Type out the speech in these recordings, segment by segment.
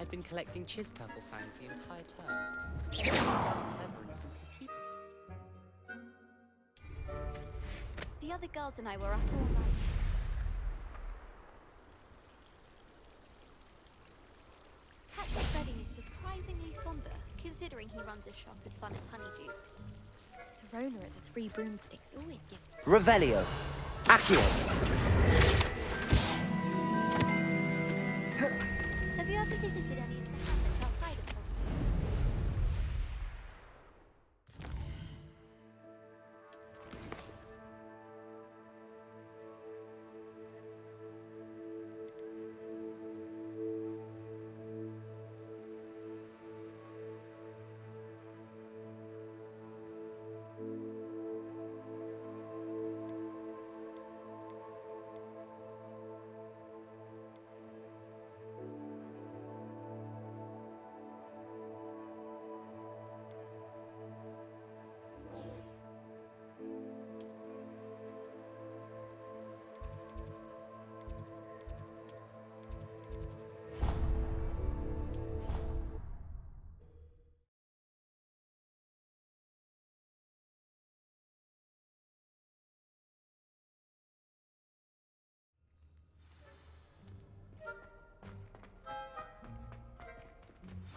I'd been collecting purple fangs the entire term. Clever and simple people. The other girls and I were up all night. Cat's bedding is surprisingly somber, considering he runs a shop as fun as Honeydukes. Serona at the Three Broomsticks always gives... Revelio. Accio. Have you ever visited any of the hamlets outside of Hogwarts?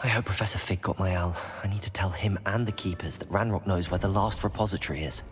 I hope Professor Fig got my owl. I need to tell him and the Keepers that Ranrock knows where the last repository is.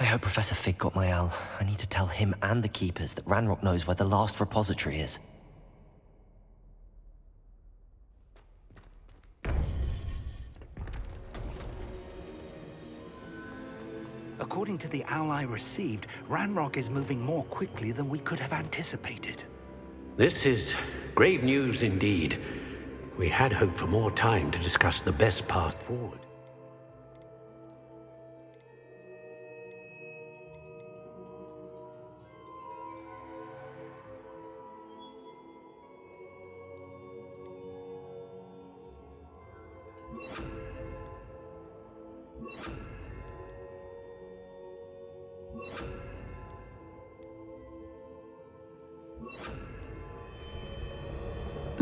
hope Professor Fig got my owl. I need to tell him and the Keepers that Ranrock knows where the last repository is. According to the owl I received, Ranrock is moving more quickly than we could have anticipated. This is grave news indeed. We had hoped for more time to discuss the best path forward.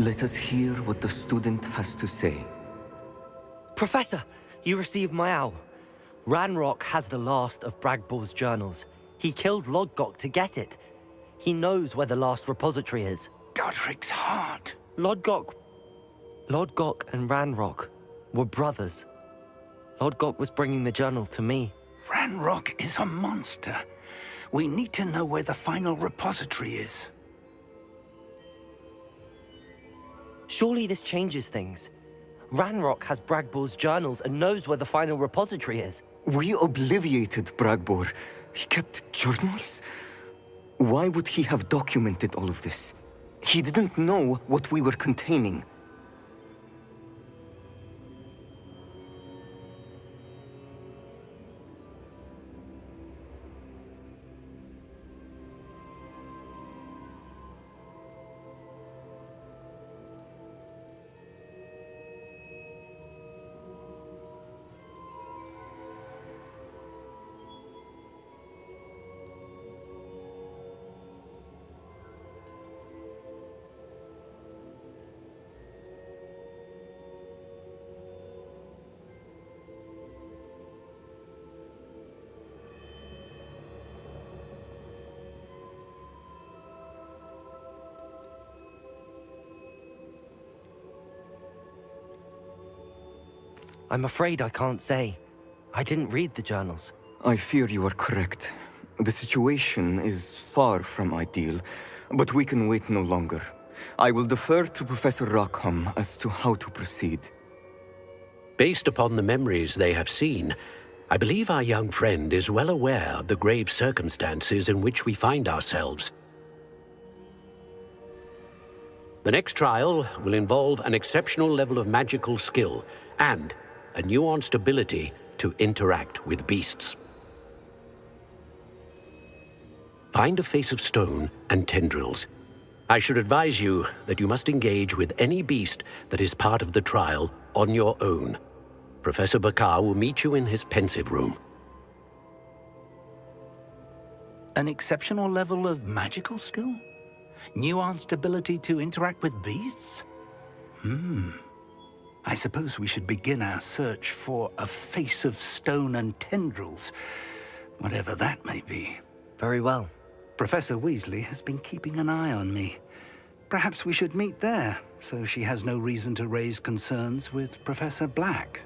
Let us hear what the student has to say. Professor, you received my owl. Ranrock has the last of Bragbor's journals. He killed Lodgok to get it. He knows where the last repository is. Godric's heart. Lodgok and Ranrock were brothers. Lodgok was bringing the journal to me. Ranrock is a monster. We need to know where the final repository is. Surely this changes things. Ranrock has Bragbor's journals and knows where the final repository is. We obliviated Bragbor. He kept journals? Why would he have documented all of this? He didn't know what we were containing. I'm afraid I can't say. I didn't read the journals. I fear you are correct. The situation is far from ideal, but we can wait no longer. I will defer to Professor Rockham as to how to proceed. Based upon the memories they have seen, I believe our young friend is well aware of the grave circumstances in which we find ourselves. The next trial will involve an exceptional level of magical skill and a nuanced ability to interact with beasts. Find a face of stone and tendrils. I should advise you that you must engage with any beast that is part of the trial on your own. Professor Bakar will meet you in his pensive room. An exceptional level of magical skill? Nuanced ability to interact with beasts? I suppose we should begin our search for a face of stone and tendrils, whatever that may be. Very well. Professor Weasley has been keeping an eye on me. Perhaps we should meet there, so she has no reason to raise concerns with Professor Black.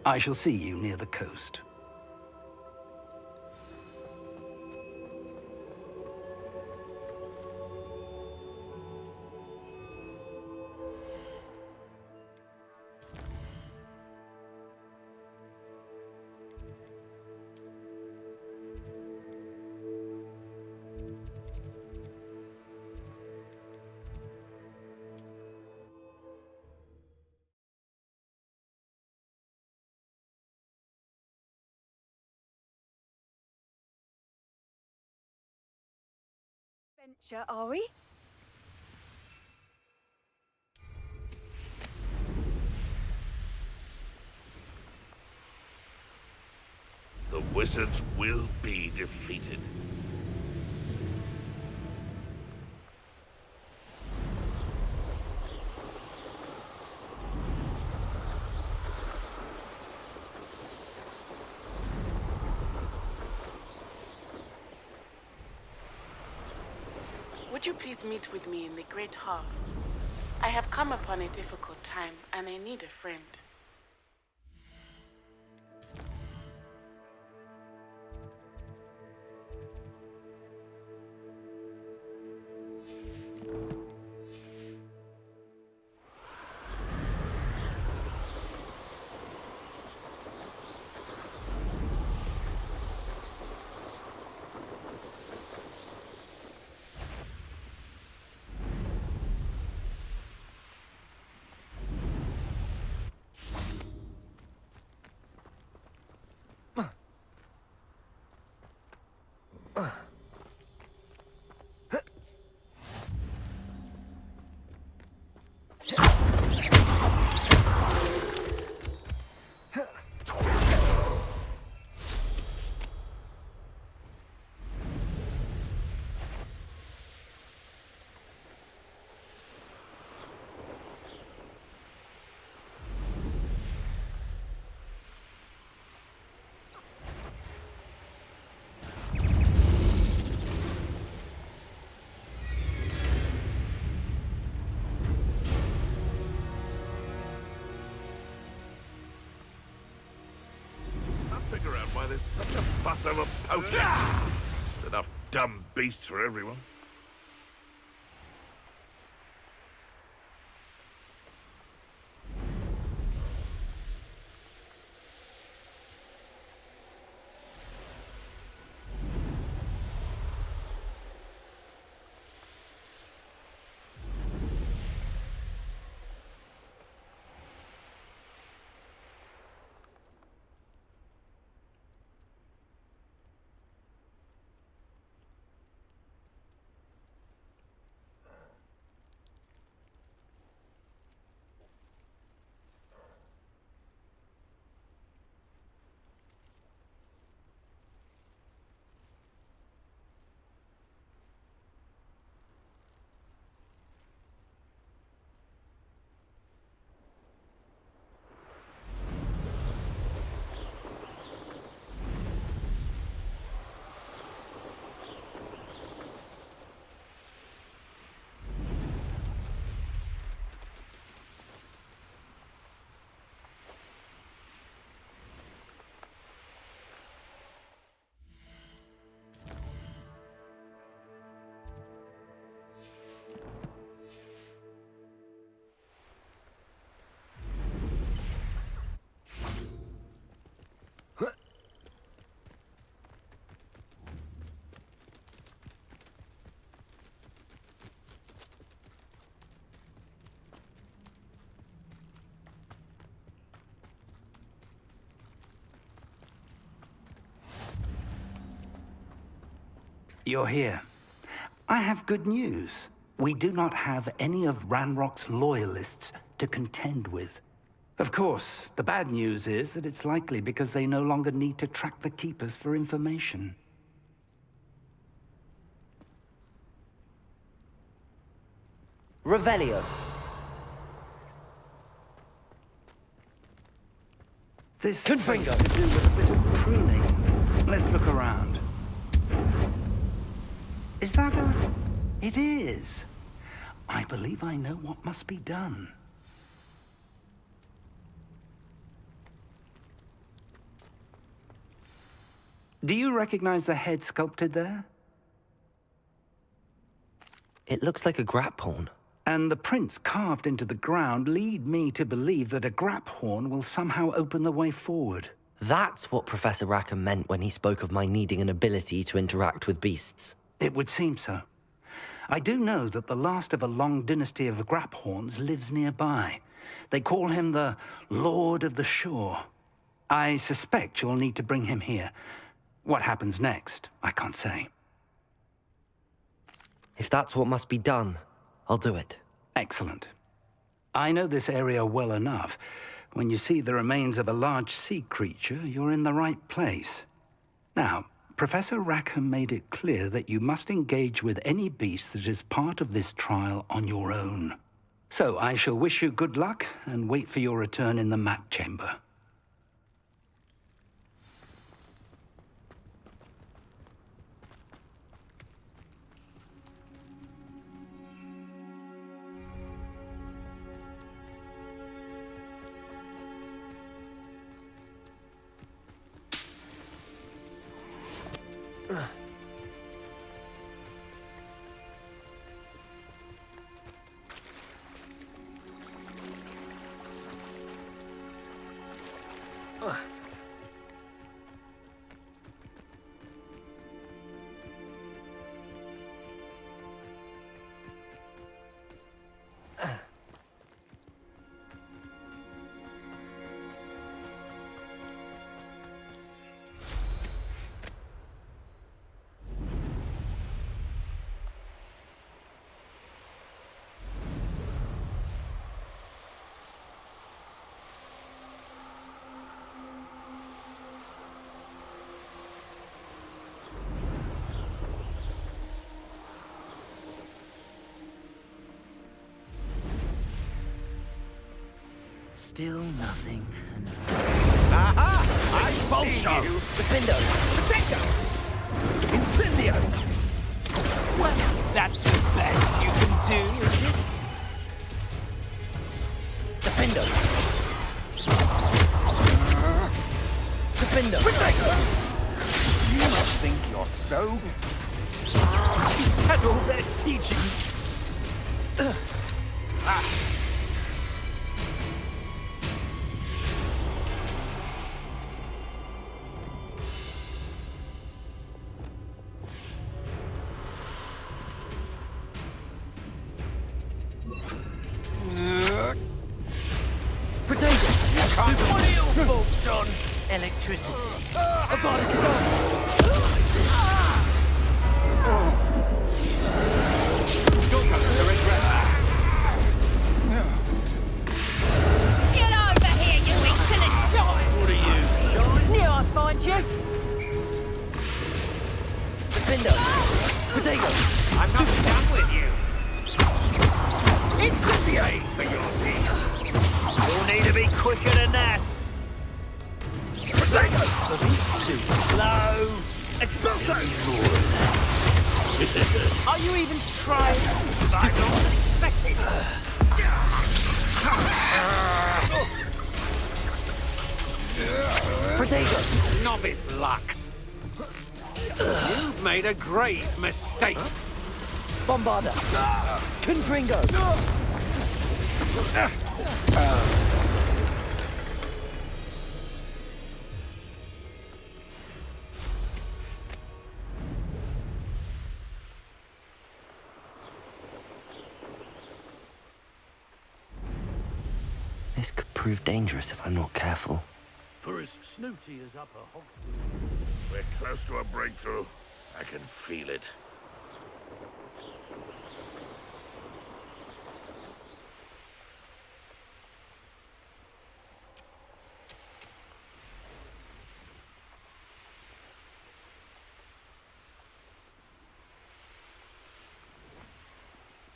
I shall see you near the coast. Adventure, are we? The wizards will be defeated. Would you please meet with me in the Great Hall? I have come upon a difficult time, and I need a friend. there's such a fuss over poaching. There's enough dumb beasts for everyone. You're here. I have good news. We do not have any of Ranrock's loyalists to contend with. Of course, the bad news is that it's likely because they no longer need to track the Keepers for information. Revelio. This Confringo. has to do with a bit of pruning. Let's look around. Is that a... It is. I believe I know what must be done. Do you recognize the head sculpted there? It looks like a grap horn. And the prints carved into the ground lead me to believe that a grap horn will somehow open the way forward. That's what Professor Rackham meant when he spoke of my needing an ability to interact with beasts. It would seem so. I do know that the last of a long dynasty of Graphorns lives nearby. They call him the Lord of the Shore. I suspect you'll need to bring him here. What happens next, I can't say. If that's what must be done, I'll do it. Excellent. I know this area well enough. When you see the remains of a large sea creature, you're in the right place. Now, Professor Rackham made it clear that you must engage with any beast that is part of this trial on your own. So I shall wish you good luck and wait for your return in the map chamber. Still nothing. Aha! I Bolsho! Defendo! Protector! Incendio! Well, that's the best you can do, is it? Defendo! Defendo! Protector! think you're so? Is that all they're teaching? Potato! What are your thoughts on Electricity. I've got to go! You're going to regret that. Get over here, you insolent child! What are you, shy? Knew I'd find you! Defender! Potato! I'm not done with you. Incendiate for your teeth. You'll need to be quicker than that. Potato! Slow. Expulso! Are you even trying? I'm not expecting. Potato! Novice luck. You've made a grave mistake. Bombarda! Confringo! This could prove dangerous if I'm not careful. For as snooty as Upper Hogwarts. We're close to a breakthrough. I can feel it.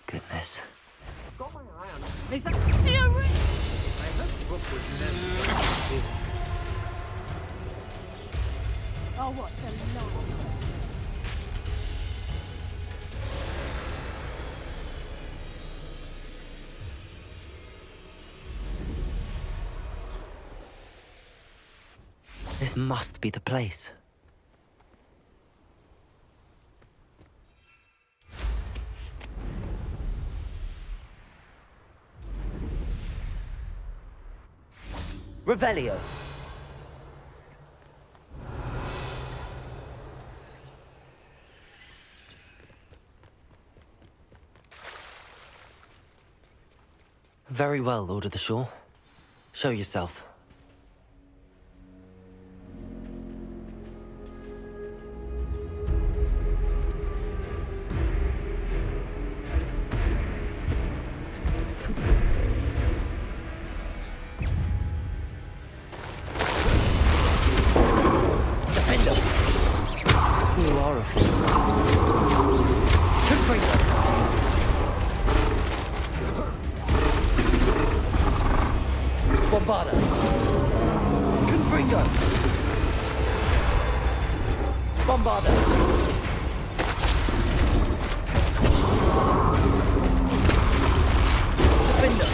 Goodness. Is that dear? Oh, what a lie. This must be the place. Revelio. Very well, Lord of the Shore. Show yourself. You are a fierce one. Confringo! Bombarda! Confringo! Bombarda! Defender!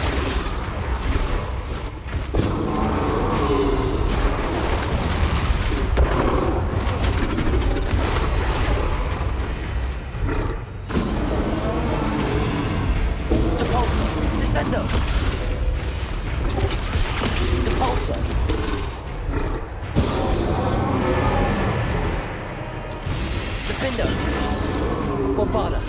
Descendo! Depulso! Defendo! Bombarda!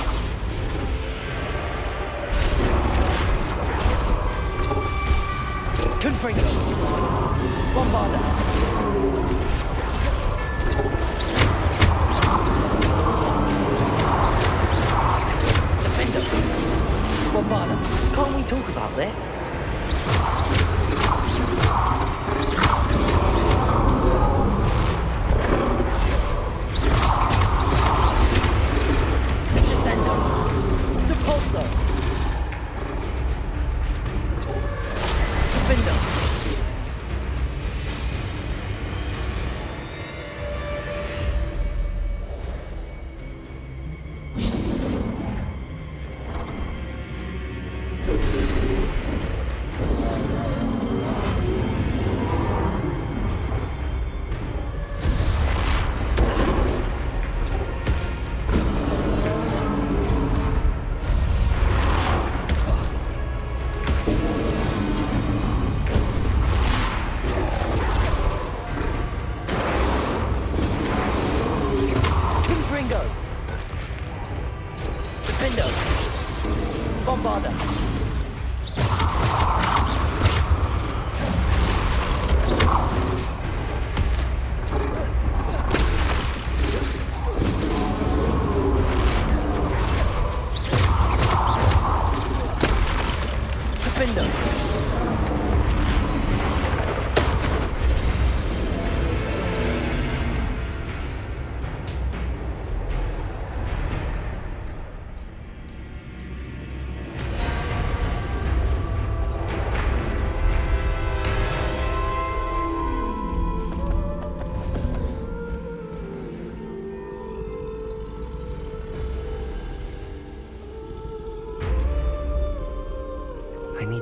Confringo! Bombarda! Defendo! Bombarda! Can't we talk about this? Descendo! Depulso! Defendo!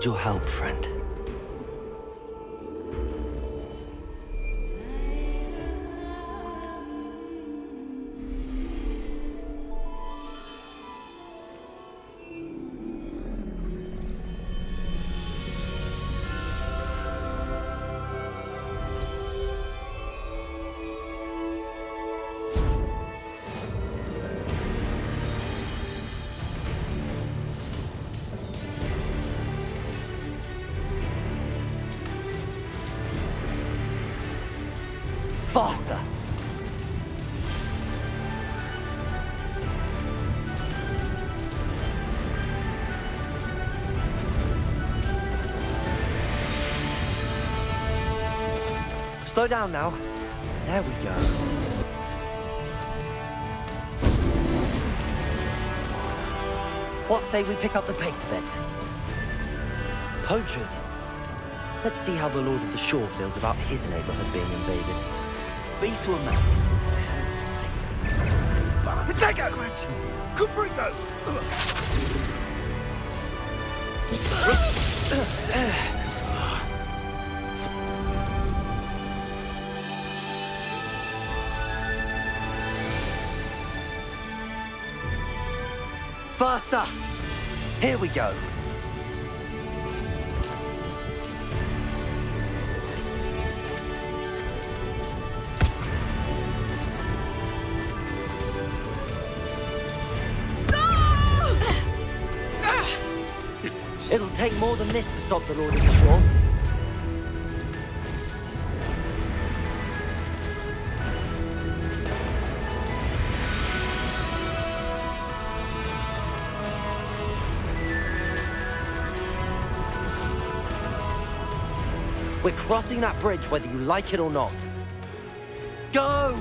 need your help, friend. Faster! Slow down now. There we go. What say we pick up the pace a bit? Poachers. Let's see how the Lord of the Shore feels about his neighborhood being invaded. Beasts were mad. Potato! Caprico! Faster! Here we go. It'll take more than this to stop the Lord of the Shore. We're crossing that bridge whether you like it or not. Go!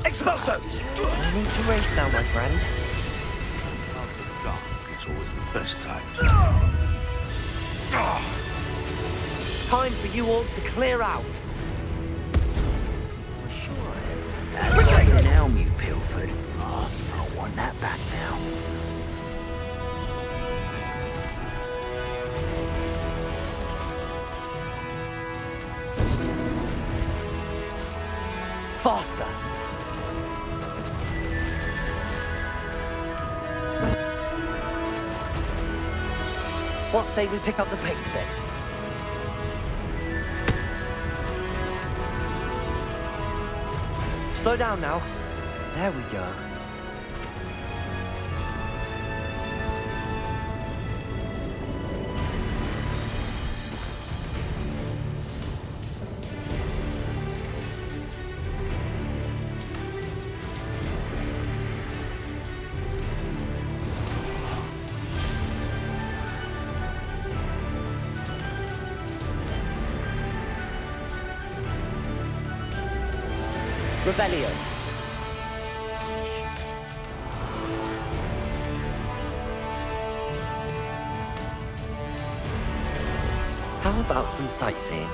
Expulso! I need to race now, my friend. After dark, it's always the best time to... Time for you all to clear out. Sure is. That's like an elm you pilfered. Oh, I want that back now. Faster! What say we pick up the pace a bit? Slow down now. There we go. Revelio. How about some sightseeing?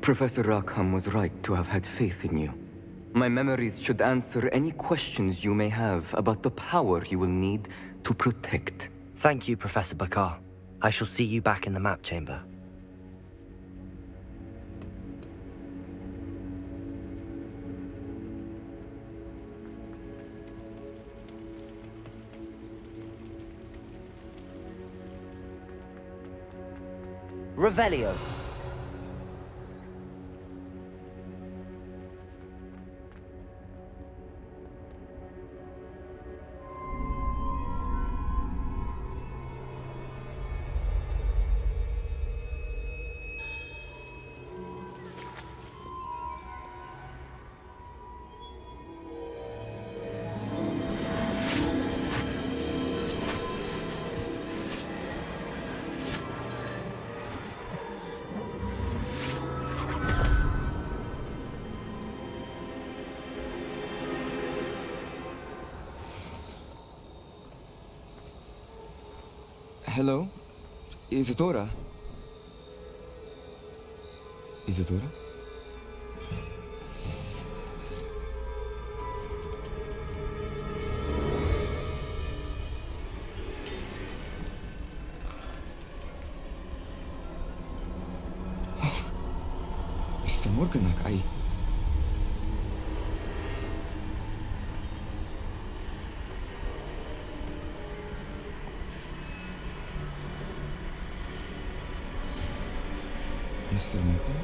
Professor Rackham was right to have had faith in you. My memories should answer any questions you may have about the power you will need to protect. Thank you, Professor Bakar. I shall see you back in the map chamber. Revelio. Hello? Isadora? Isadora? Mr. Morganak, Mr. Morgan?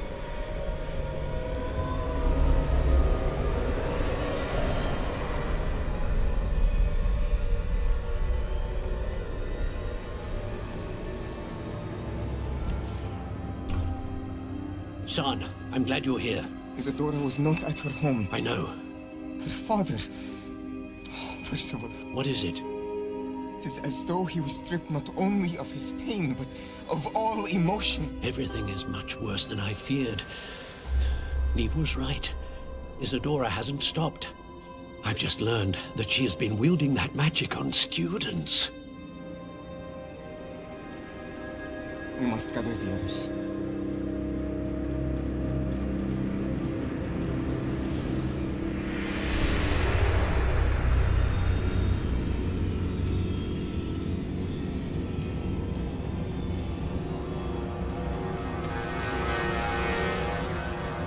Son, I'm glad you're here. Isadora was not at her home. I know. Her father... Percival. What is it? It is as though he was stripped not only of his pain, but of all emotion. Everything is much worse than I feared. Neve was right. Isadora hasn't stopped. I've just learned that she has been wielding that magic on students. We must gather the others.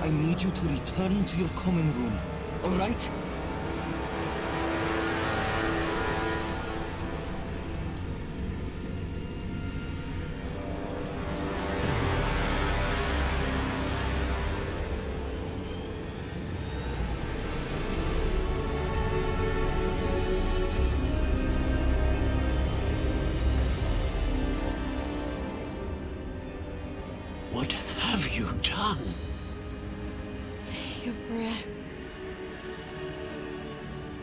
I need you to return to your common room, all right? What have you done? Take a breath.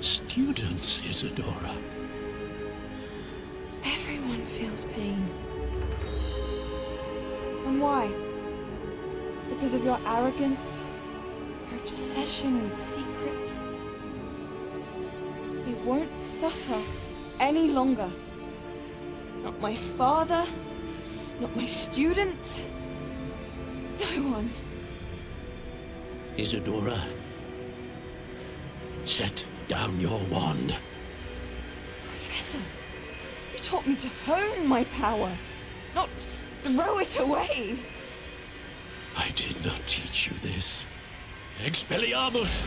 Students, Isadora. Everyone feels pain. And why? Because of your arrogance? Your obsession with secrets? We won't suffer any longer. Not my father, not my students, no one. Isadora, set down your wand. Professor, you taught me to hone my power, not throw it away. I did not teach you this. Expelliarmus!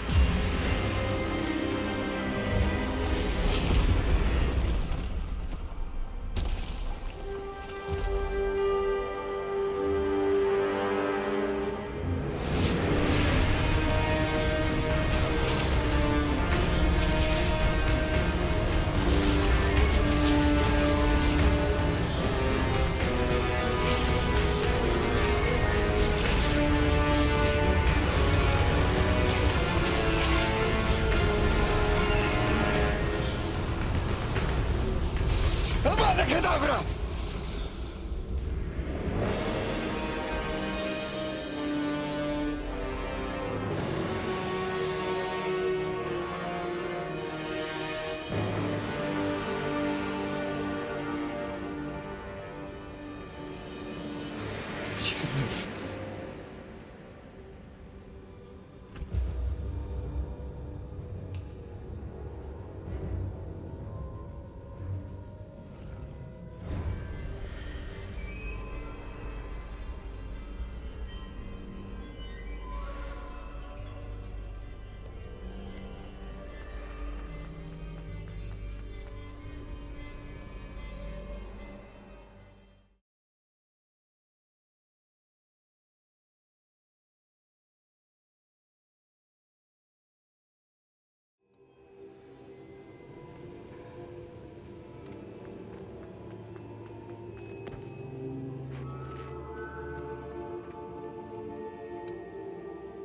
Avada Kedavra! She's alive.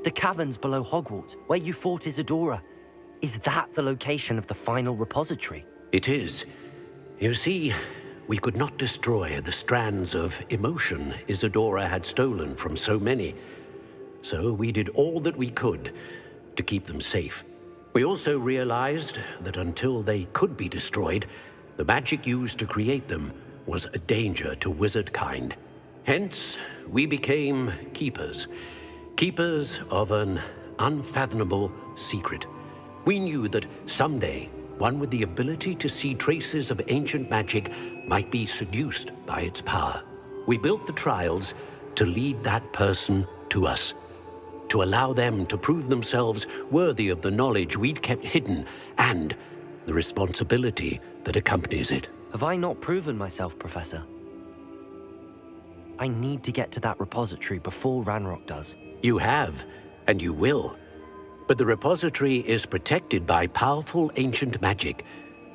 The caverns below Hogwarts, where you fought Isadora. Is that the location of the final repository? It is. You see, we could not destroy the strands of emotion Isadora had stolen from so many. So we did all that we could to keep them safe. We also realized that until they could be destroyed, the magic used to create them was a danger to wizard kind. Hence, we became keepers. Keepers of an unfathomable secret. We knew that someday, one with the ability to see traces of ancient magic might be seduced by its power. We built the trials to lead that person to us, to allow them to prove themselves worthy of the knowledge we'd kept hidden and the responsibility that accompanies it. Have I not proven myself, Professor? I need to get to that repository before Ranrock does. You have, and you will. But the repository is protected by powerful ancient magic.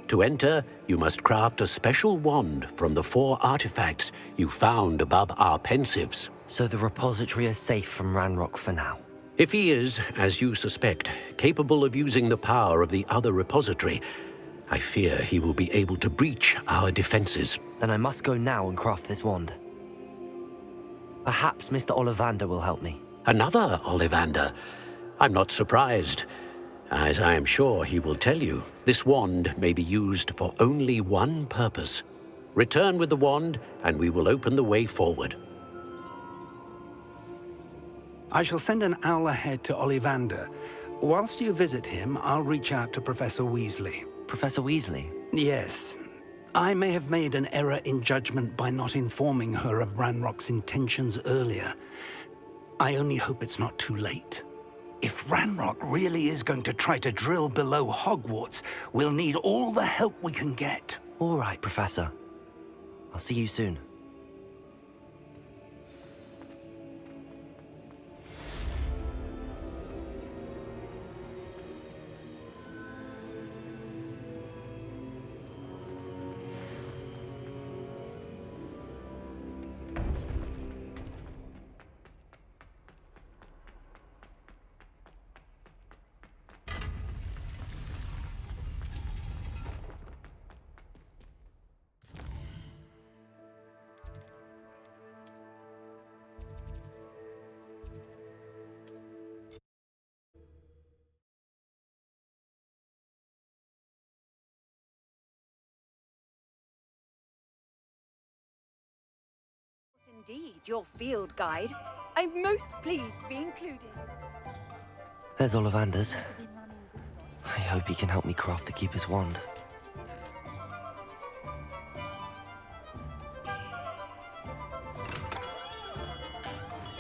To enter, you must craft a special wand from the 4 artifacts you found above our pensives. So the repository is safe from Ranrock for now. If he is, as you suspect, capable of using the power of the other repository, I fear he will be able to breach our defenses. Then I must go now and craft this wand. Perhaps Mr. Ollivander will help me. Another Ollivander? I'm not surprised. As I am sure he will tell you, this wand may be used for only one purpose. Return with the wand, and we will open the way forward. I shall send an owl ahead to Ollivander. Whilst you visit him, I'll reach out to Professor Weasley. Professor Weasley? Yes. I may have made an error in judgment by not informing her of Ranrock's intentions earlier. I only hope it's not too late. If Ranrock really is going to try to drill below Hogwarts, we'll need all the help we can get. All right, Professor. I'll see you soon. Indeed, your field guide. I'm most pleased to be included. There's Ollivander's. I hope he can help me craft the Keeper's wand.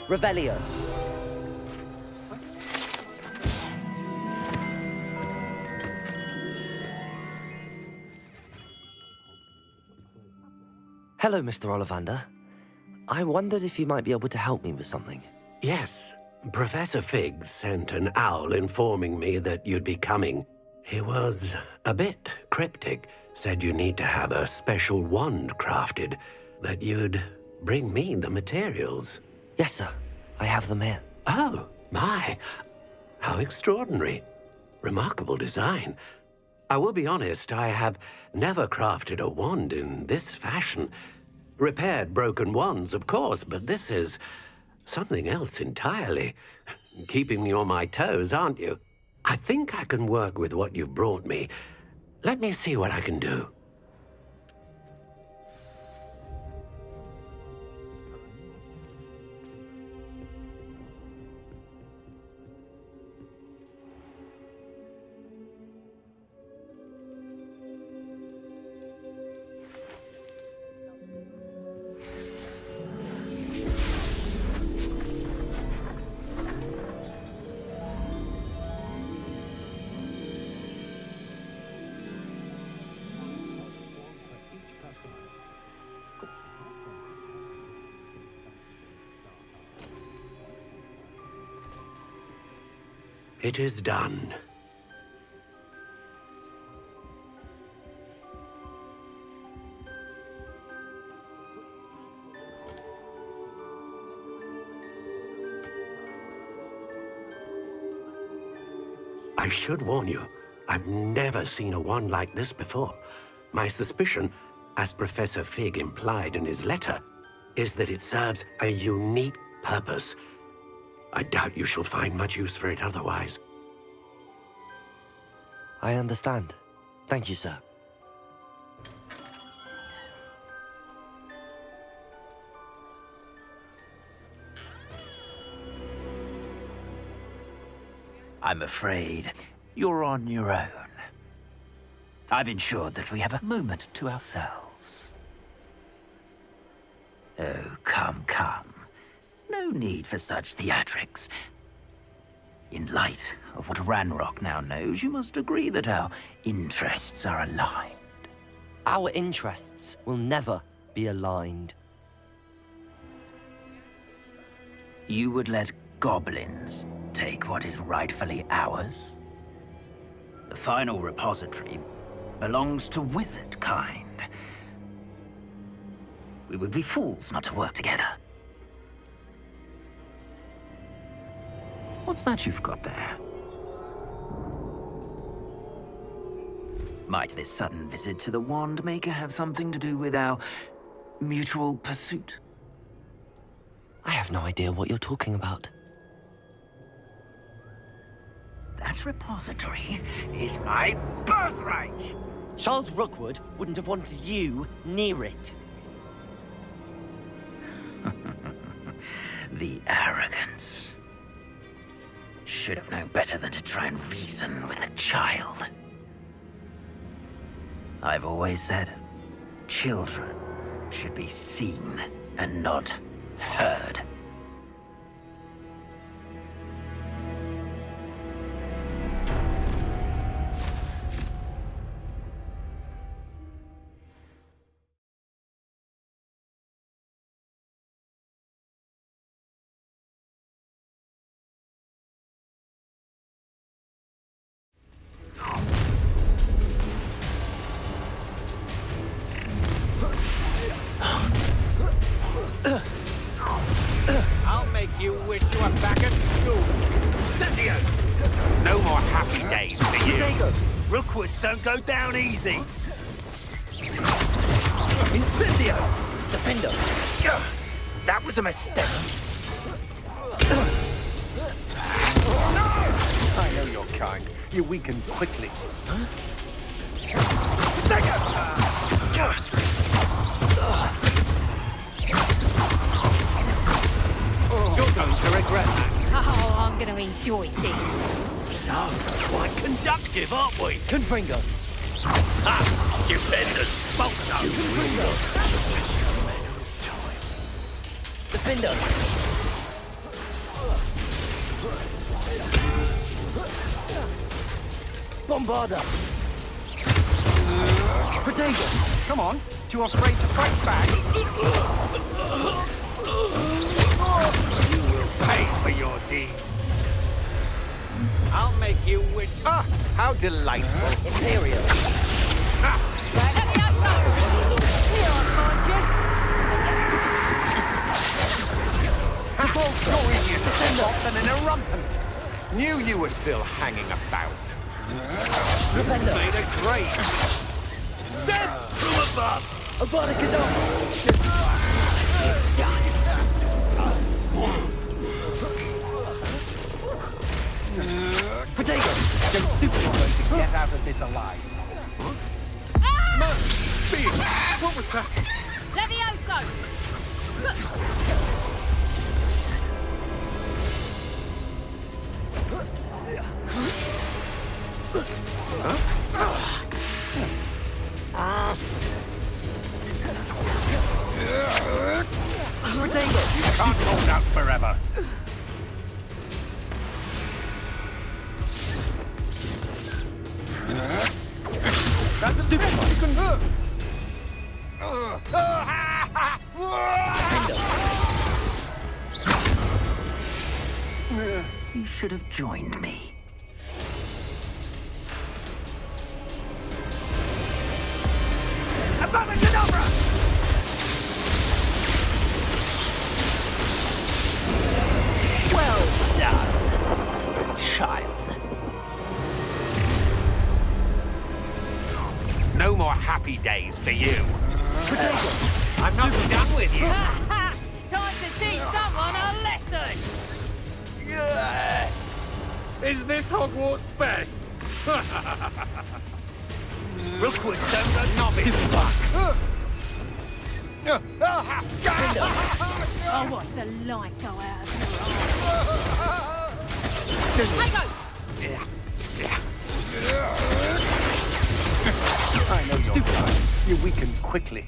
Revelio. Hello, Mr. Ollivander. I wondered if you might be able to help me with something. Yes, Professor Fig sent an owl informing me that you'd be coming. He was a bit cryptic, said you need to have a special wand crafted, that you'd bring me the materials. Yes, sir. I have them here. Oh, my. How extraordinary. Remarkable design. I will be honest, I have never crafted a wand in this fashion. Repaired broken wands, of course, but this is something else entirely. Keeping me on my toes, aren't you? I think I can work with what you've brought me. Let me see what I can do. It is done. I should warn you, I've never seen a wand like this before. My suspicion, as Professor Fig implied in his letter, is that it serves a unique purpose. I doubt you shall find much use for it otherwise. I understand. Thank you, sir. I'm afraid you're on your own. I've ensured that we have a moment to ourselves. Oh, come, come. No need for such theatrics. In light of what Ranrock now knows, you must agree that our interests are aligned. Our interests will never be aligned. You would let goblins take what is rightfully ours? The final repository belongs to wizard kind. We would be fools not to work together. What's that you've got there? Might this sudden visit to the Wand Maker have something to do with our mutual pursuit? I have no idea what you're talking about. That repository is my birthright! Charles Rookwood wouldn't have wanted you near it. The arrogance. Should have known better than to try and reason with a child. I've always said, children should be seen and not heard. I'll make you wish you were back at school. Incendio! No more happy days for you. Diego! Rookwoods don't go down easy! Incendio! Defender! That was a mistake! I know your kind. You weaken quickly. You're going to regret that. Oh, I'm gonna enjoy this. So, quite conductive, aren't we? Confringo! Ha! Stupendous! Bolt up! Defender! Bombarda! Protego! Come on. Too afraid to fight back? You will pay for your deed. I'll make you wish. Ah, how delightful. Imperial! You're easier to send off than an irrumpant. Knew you were still hanging about. Defender! Made a great. Dead from above! Avada Kedavra! Protego! Don't stupid going to get out of this alive. Big! What was that? Levioso! Protego! You can't hold out forever. That's stupid. You can. You should have joined me. Avada Kedavra! Well done, for a child. to you. I'm not done with you. Time to teach someone a lesson! Is this Hogwarts best? Rookwood, don't go novice. I'll watch the light go out of your eyes. Hey, go! I know you're right. You weaken quickly.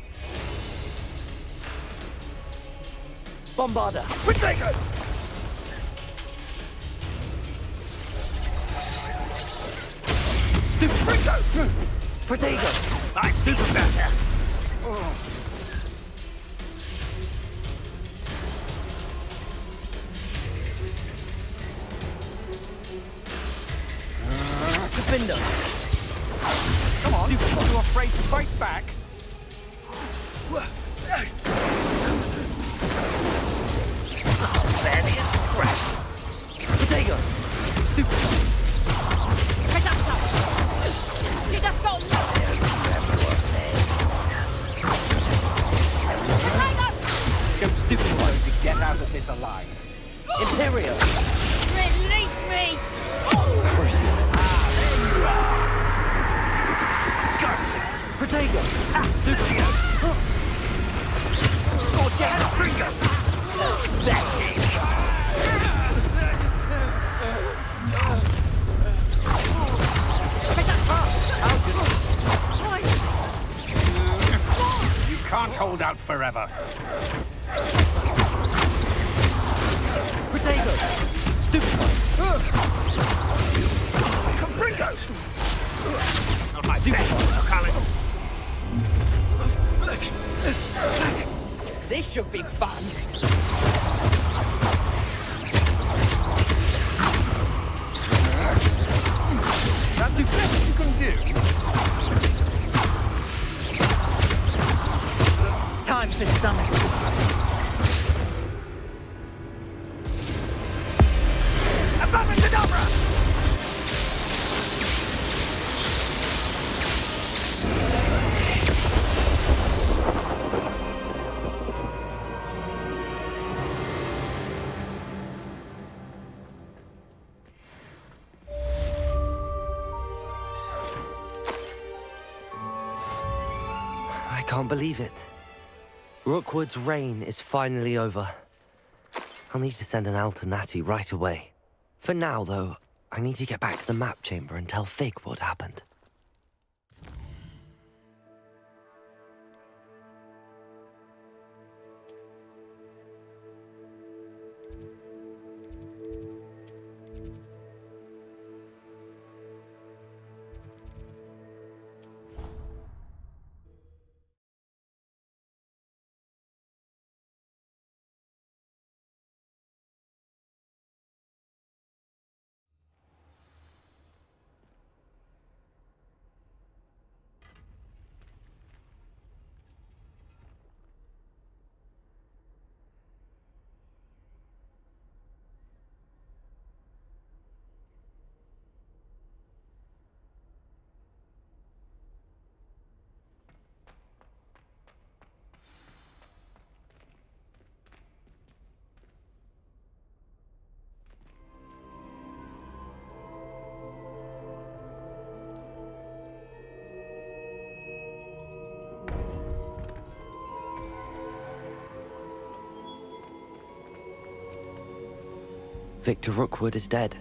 Bombarder! Protego! Stupid! Protego! I'm super better. Defender! Come on, stupid. Are you afraid to fight back? Barely a scratch. Protego! Stupid! You just got nothing! Go stupid! You're going to get out of this alive. Imperial! Release me! Crucial! Protego! Stupid! That's it. You can't hold out forever. Protego! Stupid! Capringo! Not my best, Colin. This should be fun! That's the best you can do. Time for some assistance. Abracadabra! I can't believe it. Rookwood's reign is finally over. I'll need to send an owl to Natty right away. For now, though, I need to get back to the map chamber and tell Fig what happened. Victor Rookwood is dead.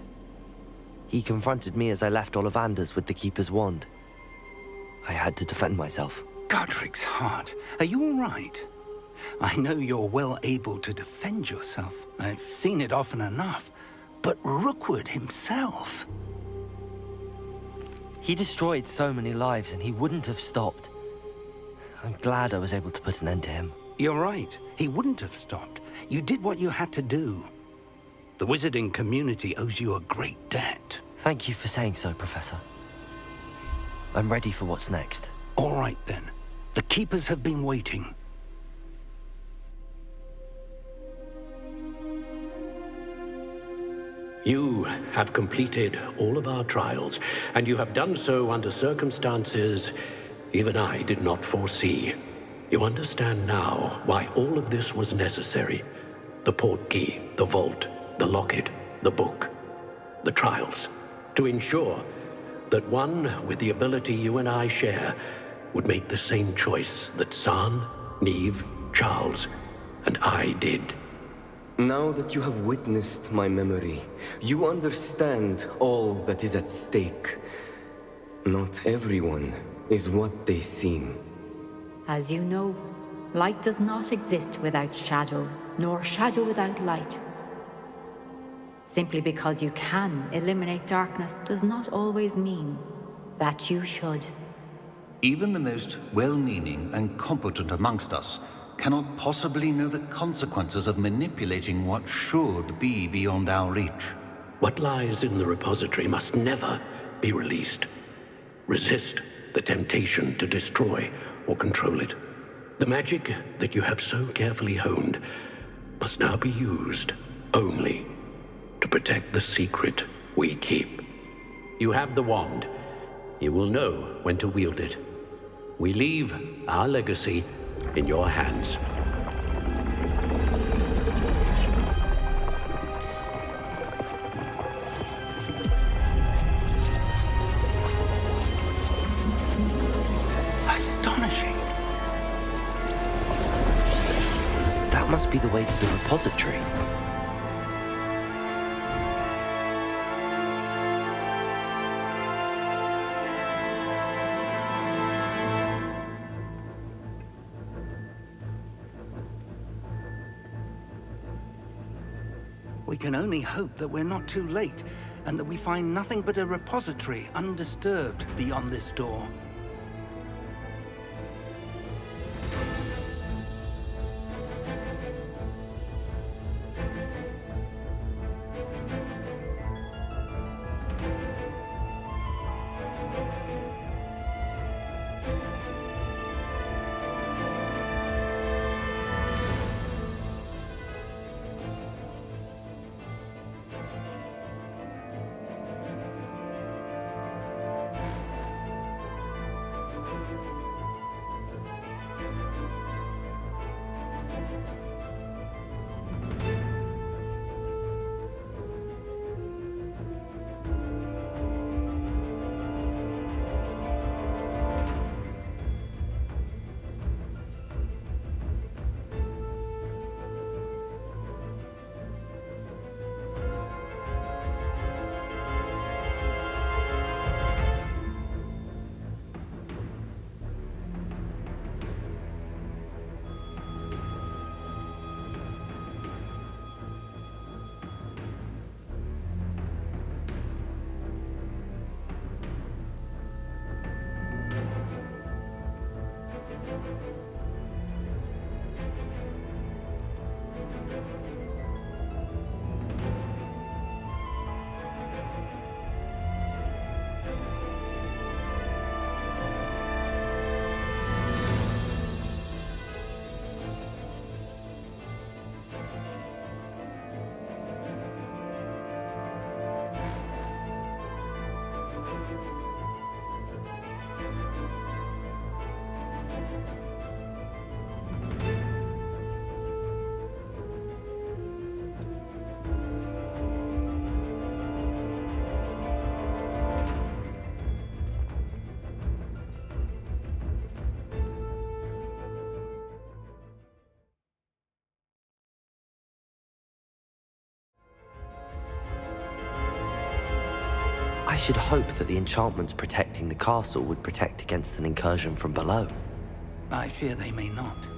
He confronted me as I left Ollivander's with the Keeper's wand. I had to defend myself. Godric's heart. Are you all right? I know you're well able to defend yourself. I've seen it often enough. But Rookwood himself... He destroyed so many lives and he wouldn't have stopped. I'm glad I was able to put an end to him. You're right. He wouldn't have stopped. You did what you had to do. The wizarding community owes you a great debt. Thank you for saying so, Professor. I'm ready for what's next. All right, then. The Keepers have been waiting. You have completed all of our trials, and you have done so under circumstances even I did not foresee. You understand now why all of this was necessary. The portkey, the vault, the locket, the book, the trials. To ensure that one with the ability you and I share would make the same choice that San, Neve, Charles, and I did. Now that you have witnessed my memory, you understand all that is at stake. Not everyone is what they seem. As you know, light does not exist without shadow, nor shadow without light. Simply because you can eliminate darkness does not always mean that you should. Even the most well-meaning and competent amongst us cannot possibly know the consequences of manipulating what should be beyond our reach. What lies in the repository must never be released. Resist the temptation to destroy or control it. The magic that you have so carefully honed must now be used only to protect the secret we keep. You have the wand. You will know when to wield it. We leave our legacy in your hands. Astonishing. That must be the way to the repository. We can only hope that we're not too late, and that we find nothing but a repository undisturbed beyond this door. I should hope that the enchantments protecting the castle would protect against an incursion from below. I fear they may not.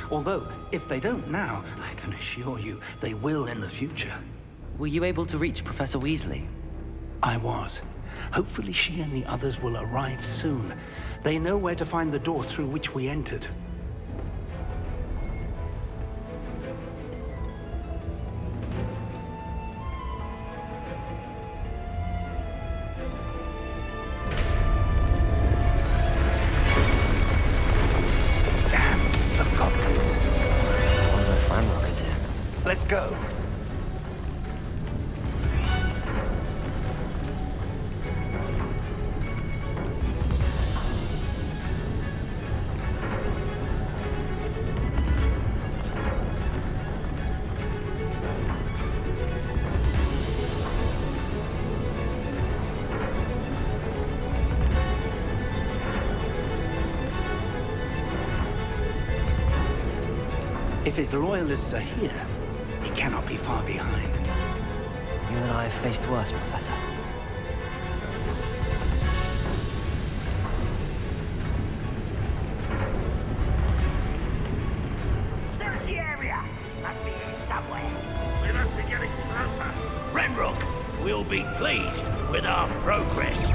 Although, if they don't now, I can assure you they will in the future. Were you able to reach Professor Weasley? I was. Hopefully she and the others will arrive soon. They know where to find the door through which we entered. Let's go. If his loyalists are here, he cannot be far behind. You and I have faced worse, Professor. Search the area! Must be here somewhere. We must be getting closer. Ranrock will be pleased with our progress.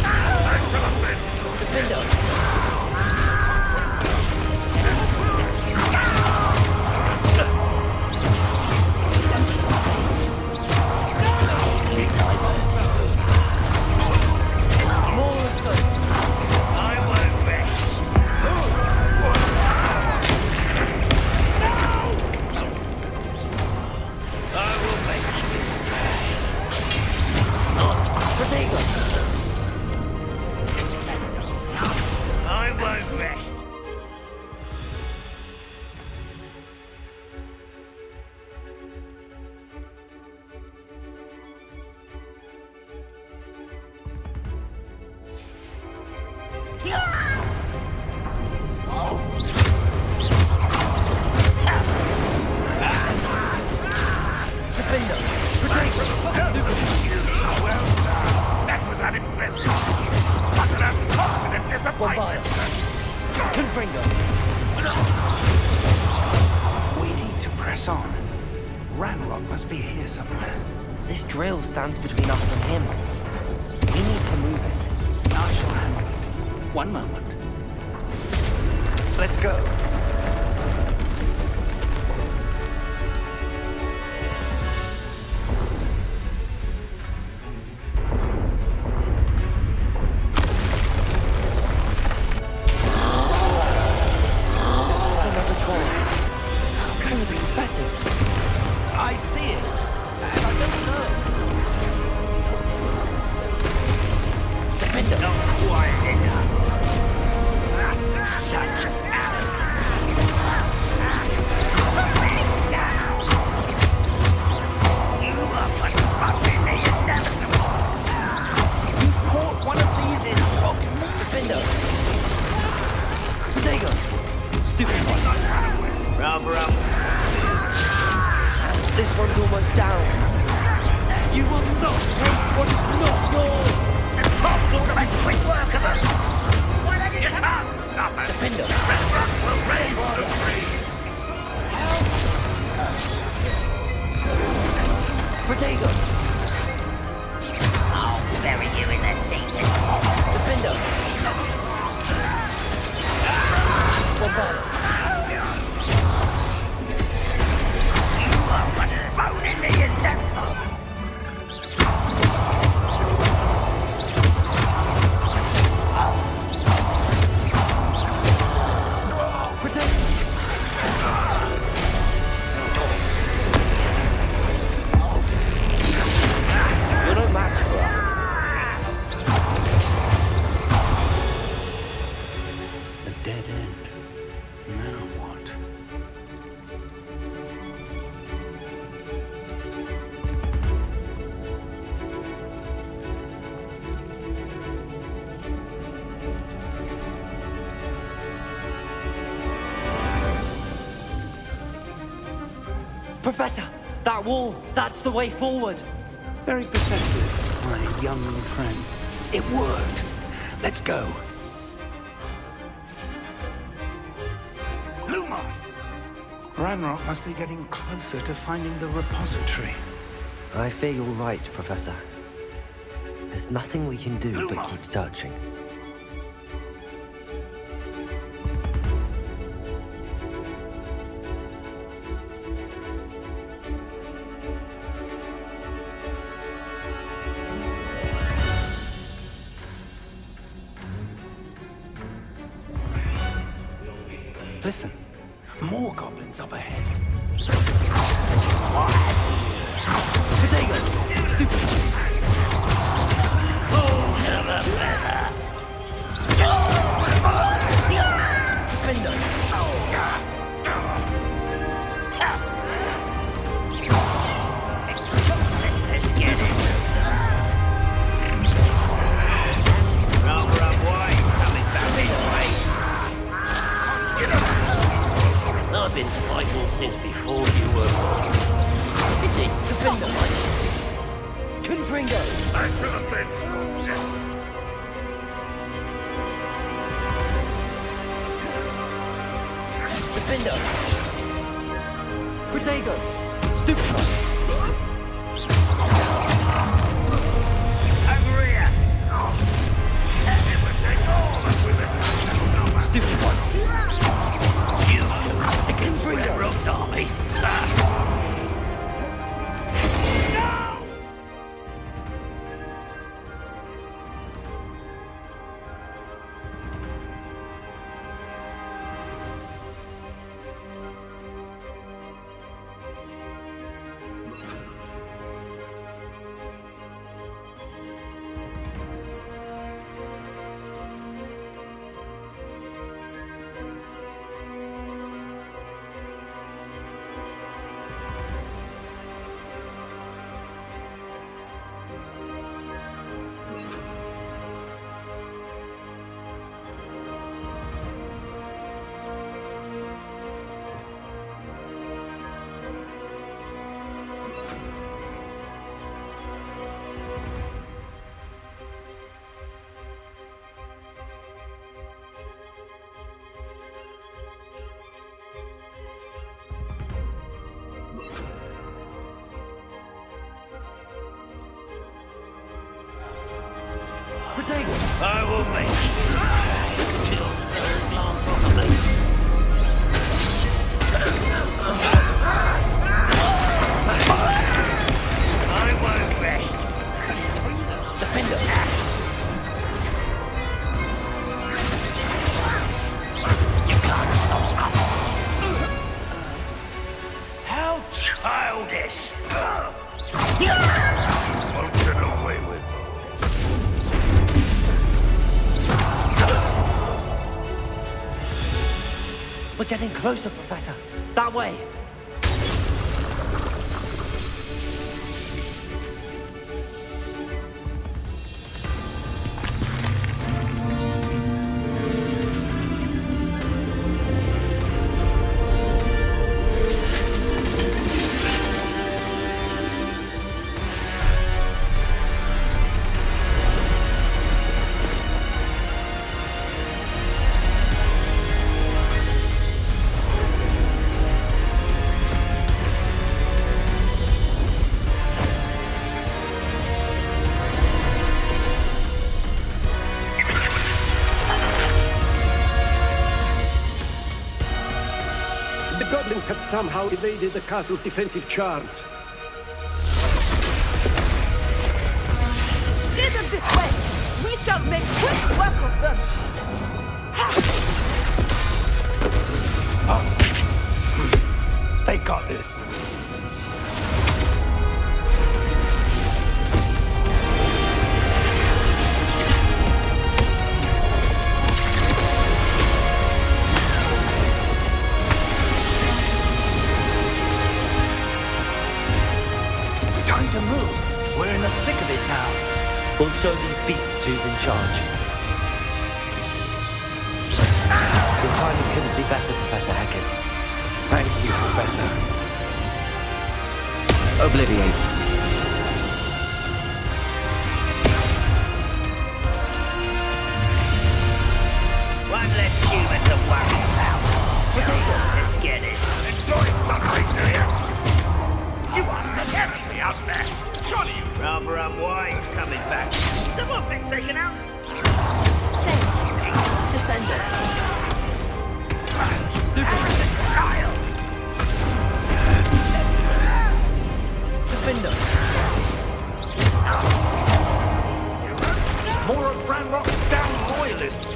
I shall avenge you. Defender! That was unimpressive. What an unfortunate disappointment. We need to press on. Ranrock must be here somewhere. This drill stands between us and him. We need to move it. I shall handle it. One moment. Let's go. I see it, and I don't know. Defender! Not quiet enough. Such arrogance. Down. You are but fucking the inevitable. You fought one of these in Hogsmeade, Defender. Potato. Stupid one. Rub. This one's almost down. You will not take what is not yours! The Toms ought to make quick work of us! You can't stop us. Defender! Ranrock will raise the breed. Protego! I'll bury you in the deepest spot. Defender! Bombard! Bone in the inevitable. Protect! You're no match for us. A dead end. Now what? Professor, that wall, that's the way forward. Very perceptive, my young friend. It worked. Let's go. Lumos! Ranrock must be getting closer to finding the repository. I fear you're right, Professor. There's nothing we can do but keep searching. Listen, more goblins up ahead. Potato! Stupid! Defender! been fighting since before you were born. Pity, defender. Confringo. I should have been through death. Defender. Protego. Stupefy. Over here! It would take all of us with it. Stupefy. You two against Red Rock's army. I will make still long properly. I won't rest. Defender. You can't stop us. How childish. Won't get away with. We're getting closer, Professor. That way. The goblins have somehow evaded the castle's defensive charms. Steer them this way! We shall make quick work of them! They got this. Time to move. We're in the thick of it now. We'll show these beasts who's in charge. Your timing couldn't be better, Professor Hackett. Thank you, Professor. Obliviate. One less human to worry about. Let's get this. Enjoy suffering, do you? You are seriously out there. Surely you. Rather unwise coming back. Someone been taken out? Descender. Stupid child! Defender. More of Ranrock's damn royalists.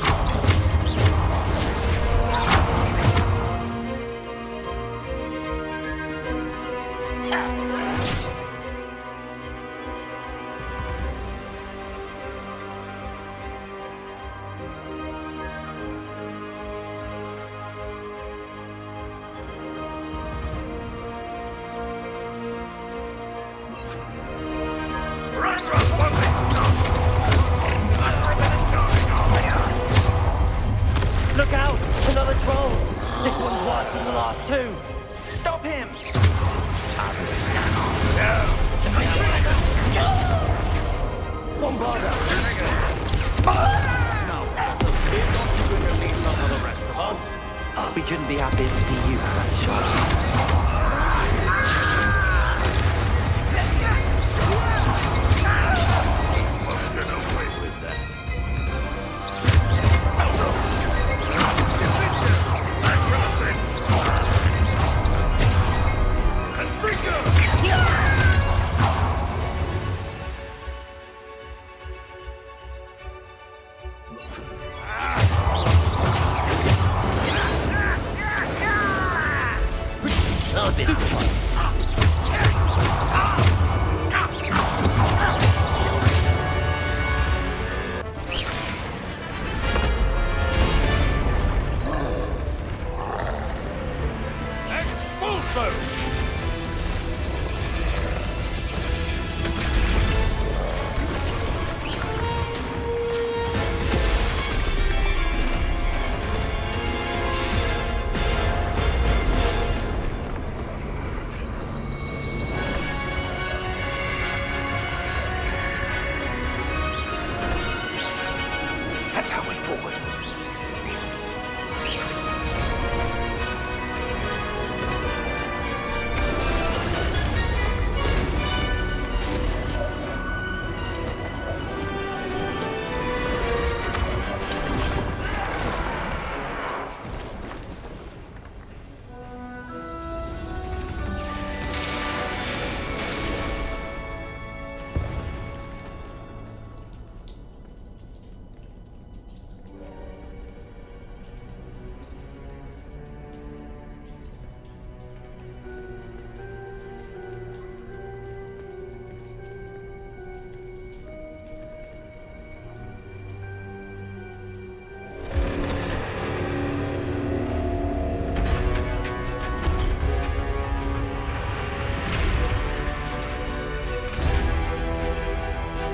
worse than the last two. Stop him! Bombarda! Now, Professor, we're not you going to leave some for the rest of us? We couldn't be happier to see you, Professor Shaw. Get away with that. That's our way forward.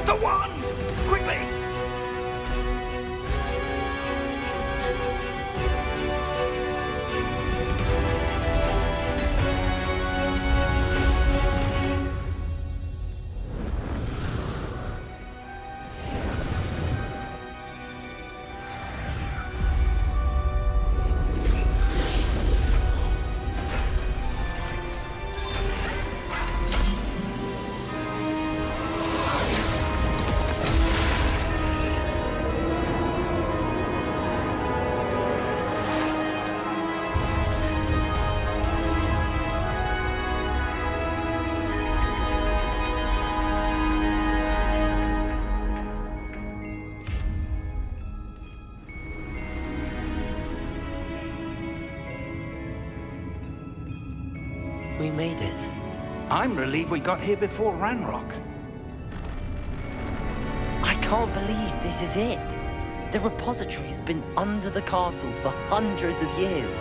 The wand! Quickly! We made it. I'm relieved we got here before Ranrock. I can't believe this is it. The repository has been under the castle for hundreds of years.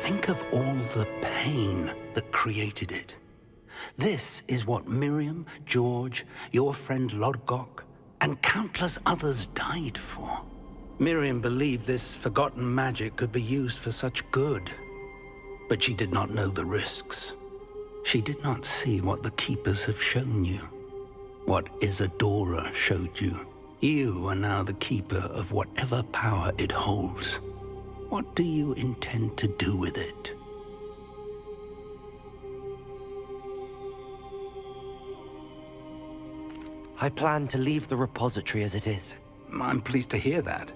Think of all the pain that created it. This is what Miriam, George, your friend Lodgok, and countless others died for. Miriam believed this forgotten magic could be used for such good, but she did not know the risks. She did not see what the Keepers have shown you, what Isadora showed you. You are now the Keeper of whatever power it holds. What do you intend to do with it? I plan to leave the repository as it is. I'm pleased to hear that.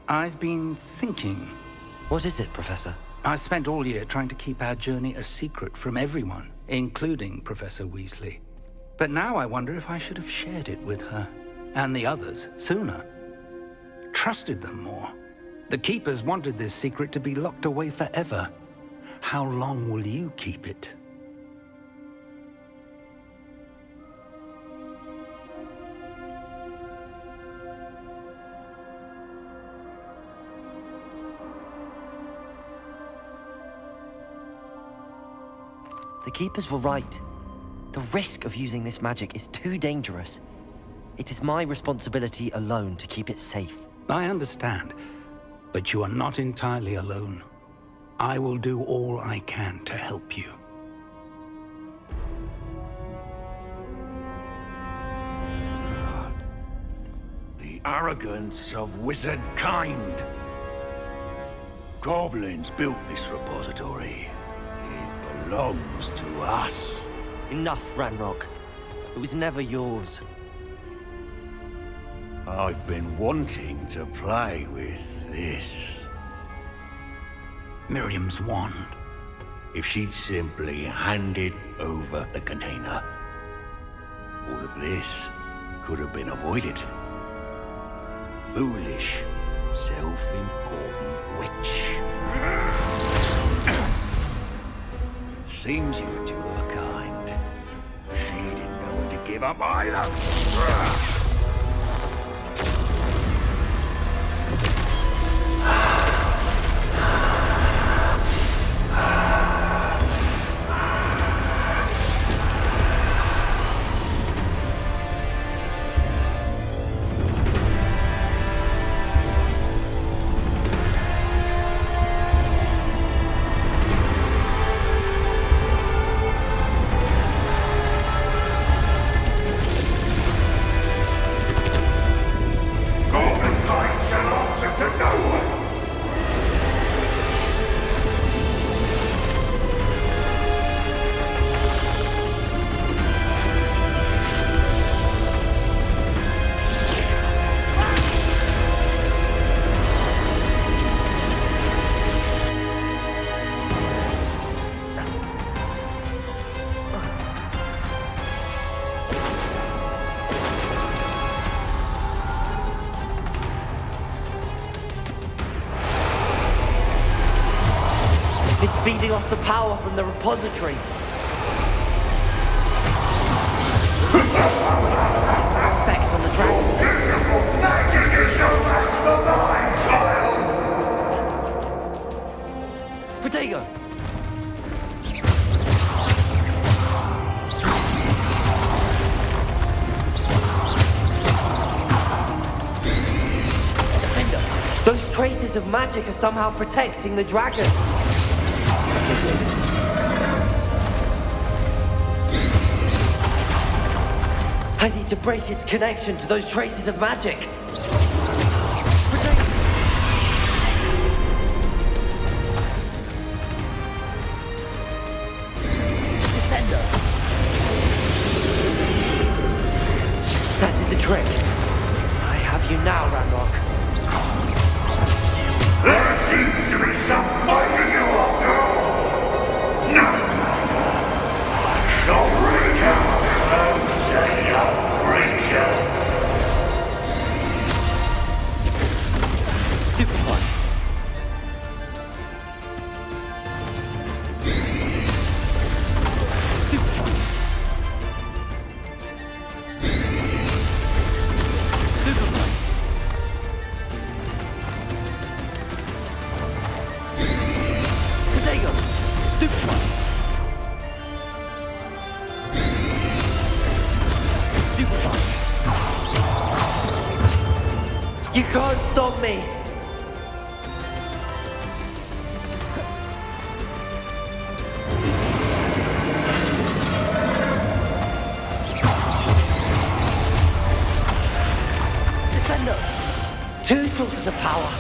I've been thinking. What is it, Professor? I spent all year trying to keep our journey a secret from everyone, including Professor Weasley. But now I wonder if I should have shared it with her, and the others, sooner. Trusted them more. The Keepers wanted this secret to be locked away forever. How long will you keep it? The Keepers were right. The risk of using this magic is too dangerous. It is my responsibility alone to keep it safe. I understand. But you are not entirely alone. I will do all I can to help you. The arrogance of wizard kind. Goblins built this repository. It belongs to us. Enough, Ranrock. It was never yours. I've been wanting to play with this. Miriam's wand. If she'd simply handed over the container, all of this could have been avoided. Foolish, self-important witch. Seems you were two of a kind. She didn't know when to give up either. It's feeding off the power from the repository. Effects on the dragon. Magic is so much for mine, child! Protego! Defender! Those traces of magic are somehow protecting the dragon. I need to break its connection to those traces of magic. Descender. That did the trick. I have you now, Ranrock. There seems to be some fighting you after all. No matter. I shall wreak havoc, young creature. Stupid one. Stupid one. Stupid one. Potato. Stupid one. Stupid one. You can't stop me. Descender. Two sources of power.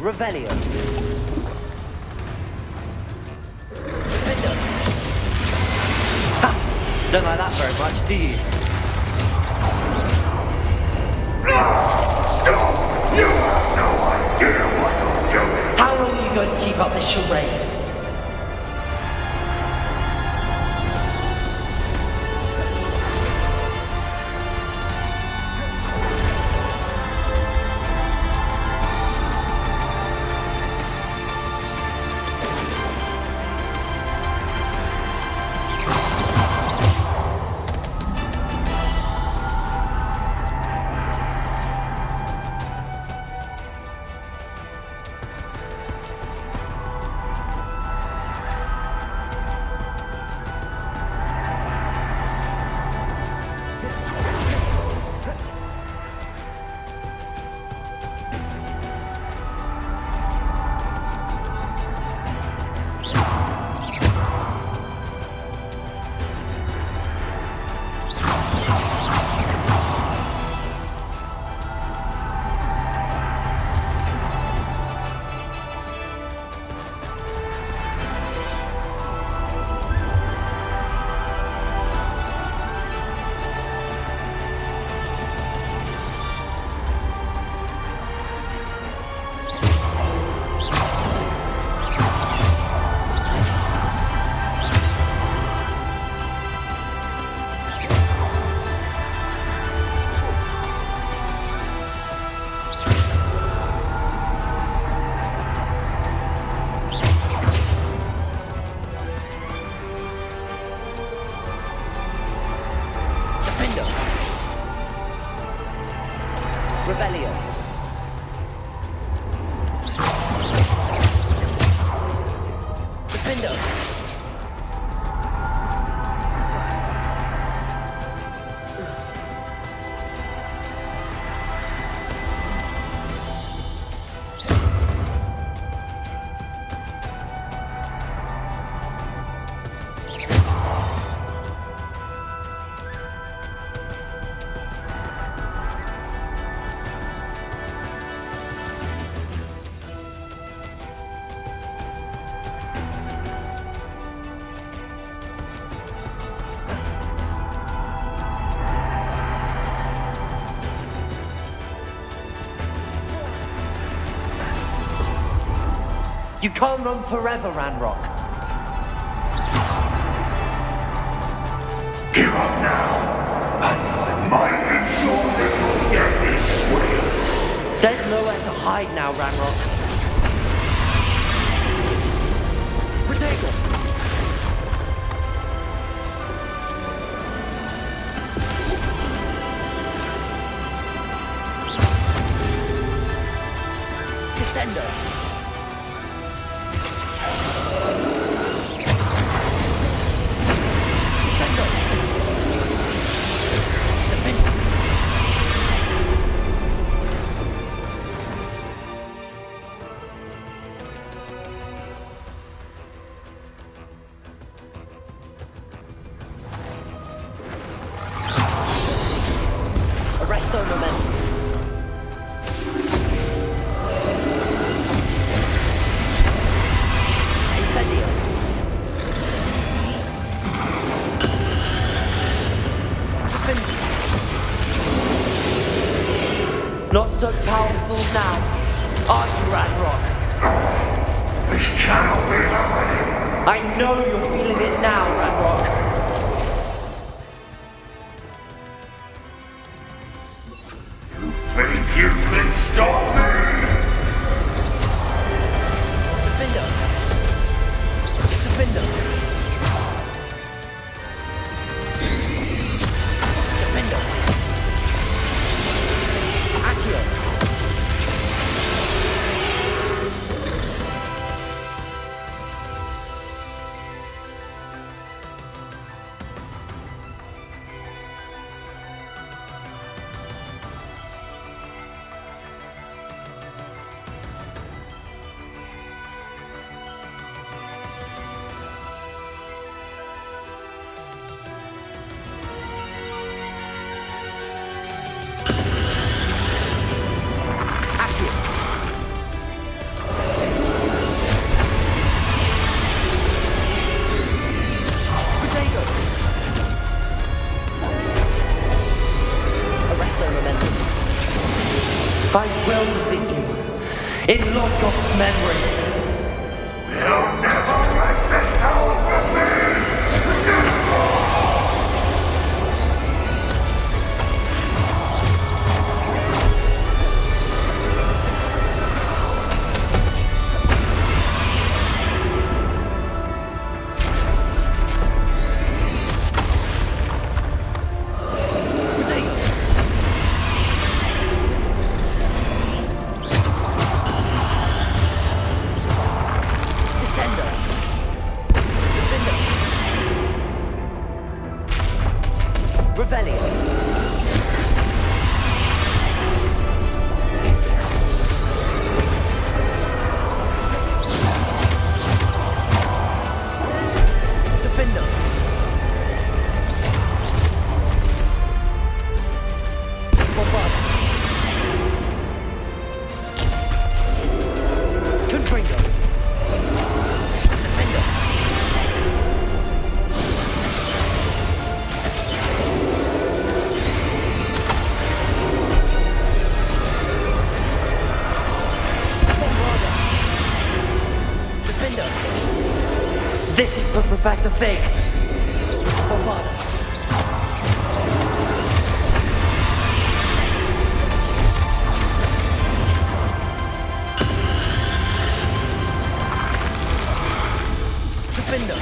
Revelio. Ha! Don't like that very much, do you? Stop! You have no idea what you're doing! How long are you going to keep up this charade? You can't run forever, Ranrock. Give up now, and I might ensure that your death is swift. There's nowhere to hide now, Ranrock. Protego! Descender! Descender! Defender! Arresto momentum. Incendio. Defense. Not so powerful now, are you, Ranrock? This cannot be happening. I know you're feeling it now, Ranrock. You think you can stop me? Defender. Defender. Defender. Accio. I will defeat you, in Lodgok's memory. You'll never wreak this hell from me! This is for Professor Fig. Bombarda. Defender.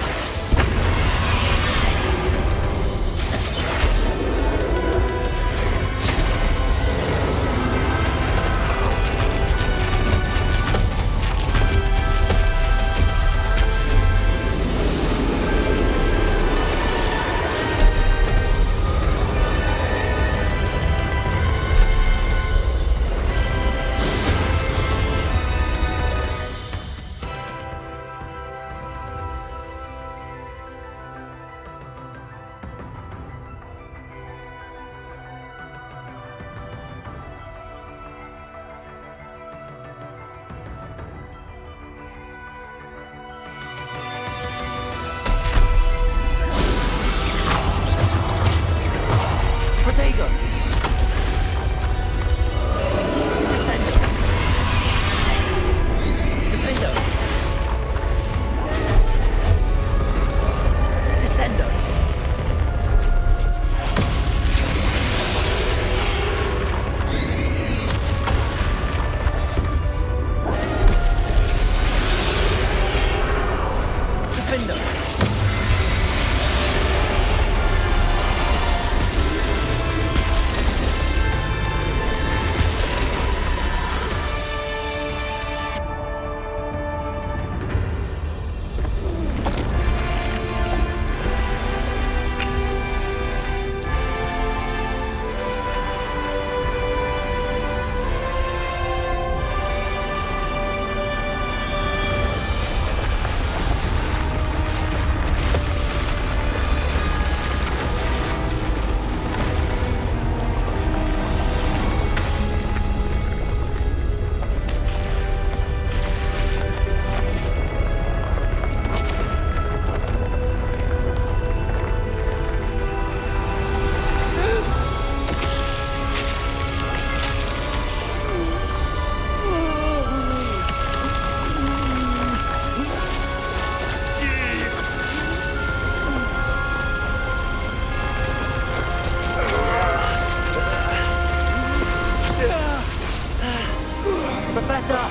Professor!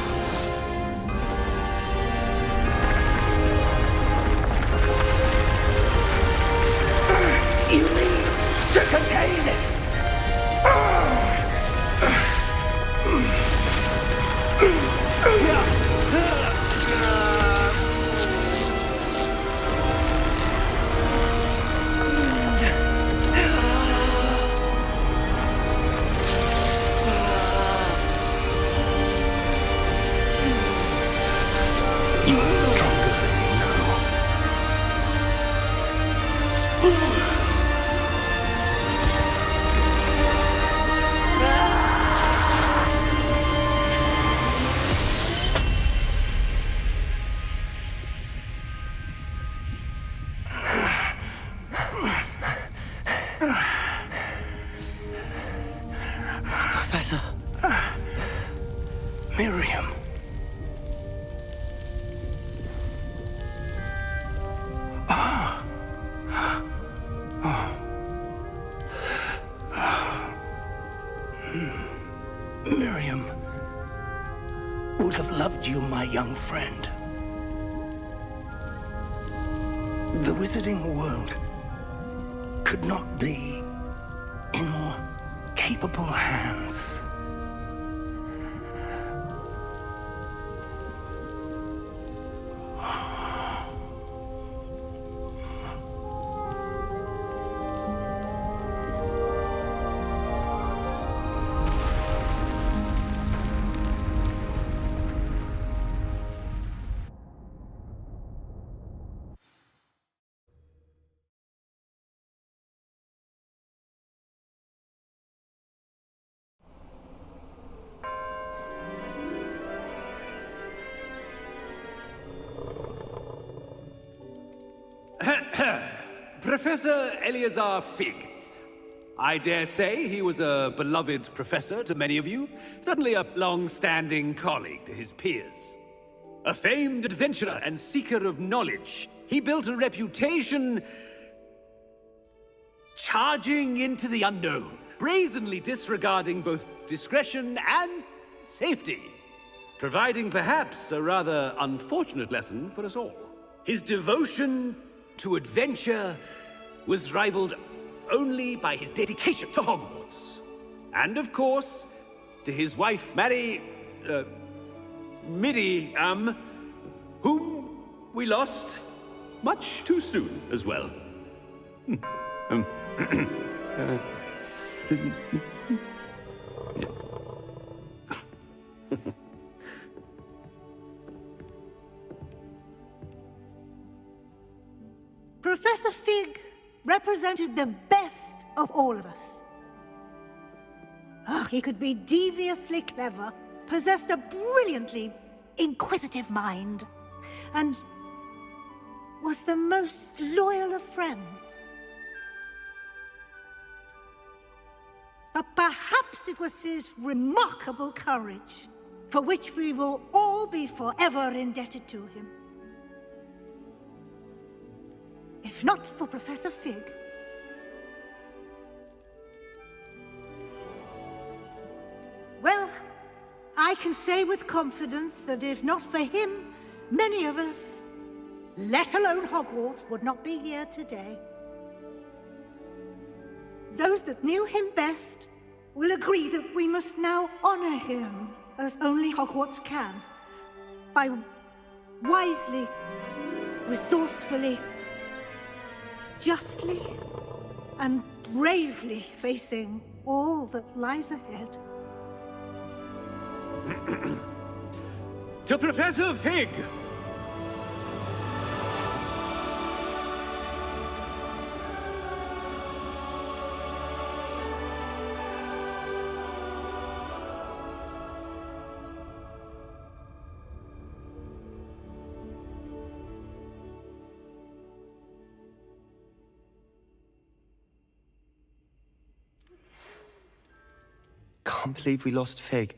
You need to contain it! You are stronger than you know. Professor. Miriam. Miriam would have loved you, my young friend. The wizarding world could not be in more capable hands. Professor Eleazar Fig. I dare say he was a beloved professor to many of you, certainly a long-standing colleague to his peers. A famed adventurer and seeker of knowledge, he built a reputation charging into the unknown, brazenly disregarding both discretion and safety, providing perhaps a rather unfortunate lesson for us all. His devotion to adventure was rivaled only by his dedication to Hogwarts. And of course, to his wife, Miriam, whom we lost much too soon as well. Professor Fig represented the best of all of us. He could be deviously clever, possessed a brilliantly inquisitive mind, and was the most loyal of friends. But perhaps it was his remarkable courage, for which we will all be forever indebted to him. If not for Professor Fig, well, I can say with confidence that if not for him, many of us, let alone Hogwarts, would not be here today. Those that knew him best will agree that we must now honor him as only Hogwarts can, by wisely, resourcefully, justly and bravely facing all that lies ahead. To Professor Fig! Can't believe we lost Fig.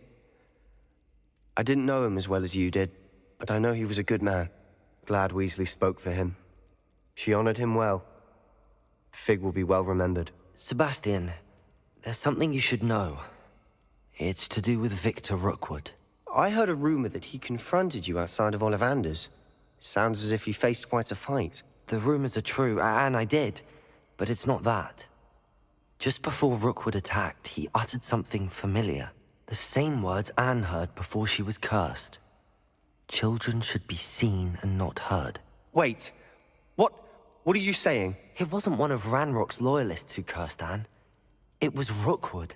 I didn't know him as well as you did, but I know he was a good man. Glad Weasley spoke for him. She honored him well. Fig will be well remembered. Sebastian, there's something you should know. It's to do with Victor Rookwood. I heard a rumor that he confronted you outside of Ollivander's. Sounds as if you faced quite a fight. The rumors are true, and I did, but it's not that. Just before Rookwood attacked, he uttered something familiar. The same words Anne heard before she was cursed. Children should be seen and not heard. Wait, what are you saying? It wasn't one of Ranrock's loyalists who cursed Anne. It was Rookwood.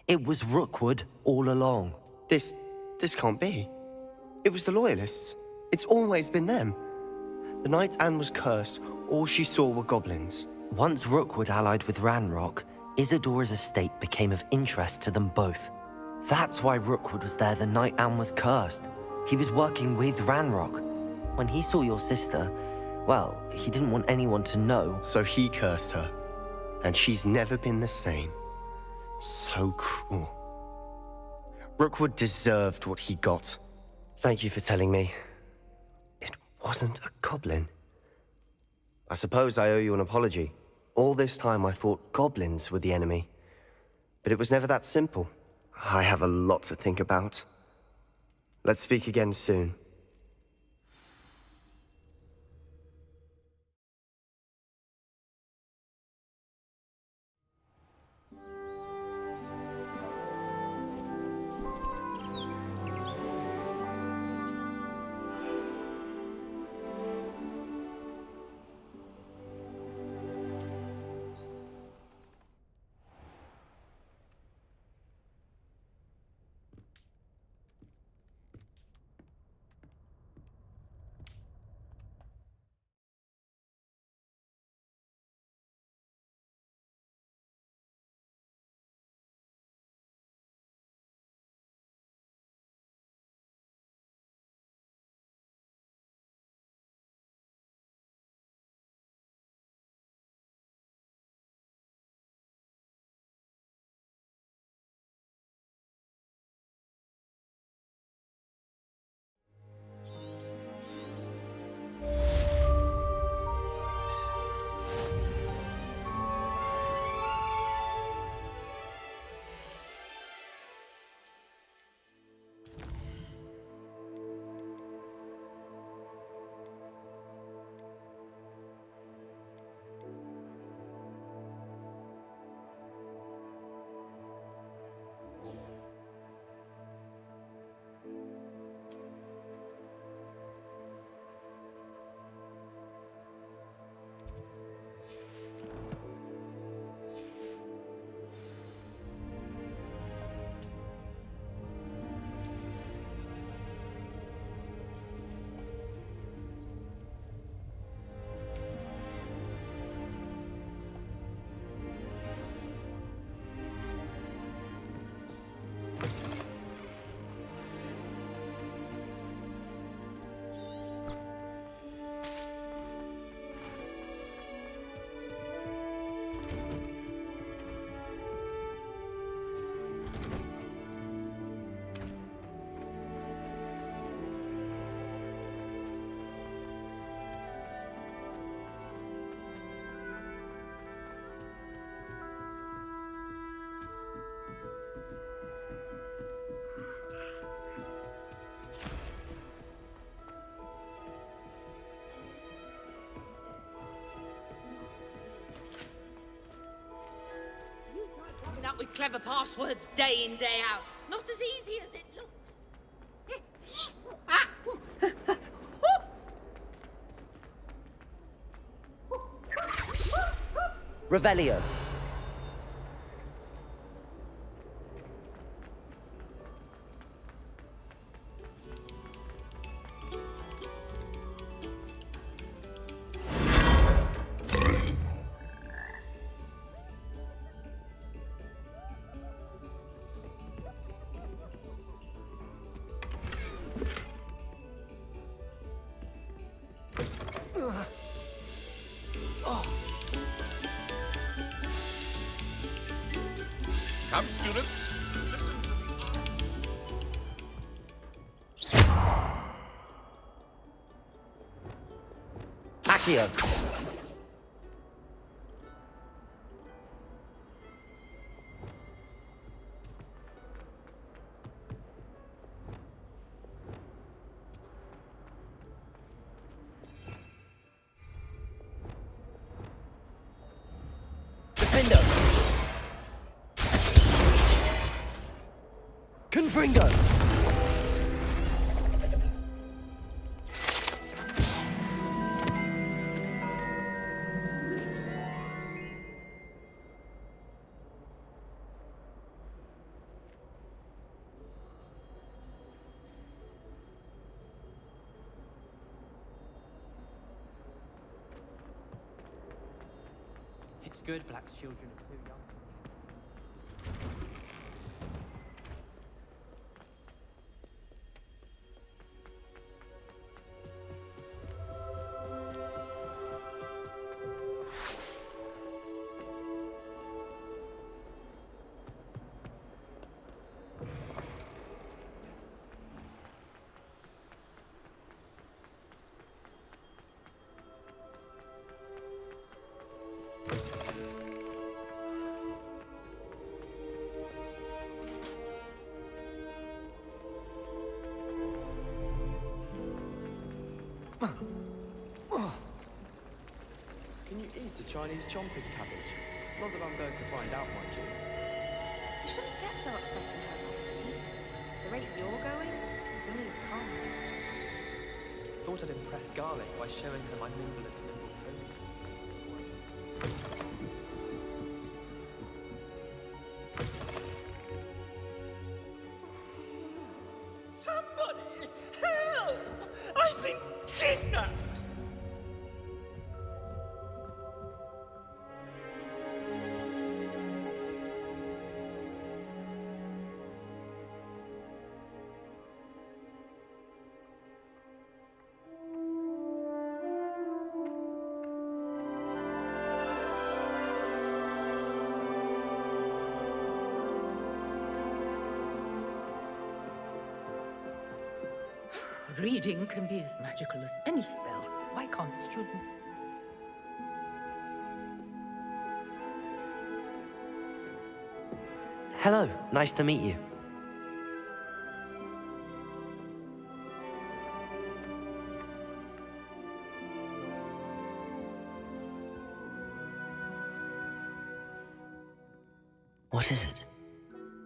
It was Rookwood all along. This can't be. It was the loyalists. It's always been them. The night Anne was cursed, all she saw were goblins. Once Rookwood allied with Ranrock, Isadora's estate became of interest to them both. That's why Rookwood was there the night Anne was cursed. He was working with Ranrock. When he saw your sister, well, he didn't want anyone to know. So he cursed her. And she's never been the same. So cruel. Rookwood deserved what he got. Thank you for telling me. It wasn't a goblin. I suppose I owe you an apology. All this time I thought goblins were the enemy. But it was never that simple. I have a lot to think about. Let's speak again soon. Up with clever passwords day in, day out. Not as easy as it looks. Revelio. Come, students. Listen to the... Accio. Confindo! Confringo! It's good Black's children are too young. Can you eat a Chinese chomping cabbage? Not that I'm going to find out, mind you. You shouldn't get so upset in her Archie. The rate you're going, you need calm. Thought I'd impress Garlic by showing her my nimble as a nimble pony. Somebody! Help! I've been kidnapped! Reading can be as magical as any spell. Why can't students? Hello, nice to meet you. What is it?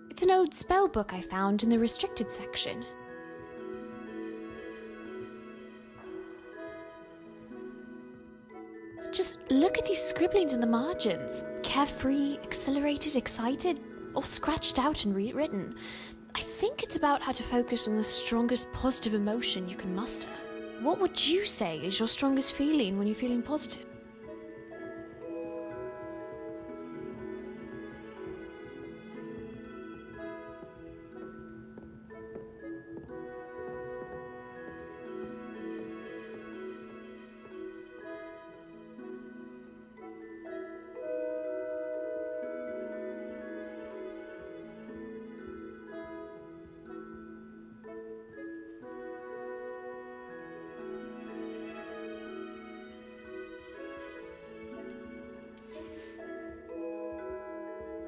It's an old spell book I found in the restricted section. Just look at these scribblings in the margins. Carefree, accelerated, excited, all scratched out and rewritten. I think it's about how to focus on the strongest positive emotion you can muster. What would you say is your strongest feeling when you're feeling positive?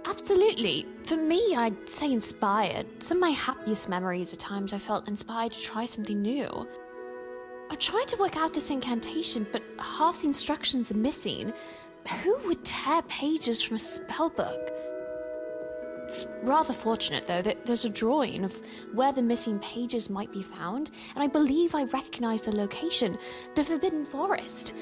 Absolutely. For me, I'd say inspired. Some of my happiest memories are times I felt inspired to try something new. I tried to work out this incantation, but half the instructions are missing. Who would tear pages from a spellbook? It's rather fortunate, though, that there's a drawing of where the missing pages might be found, and I believe I recognize the location, the Forbidden Forest.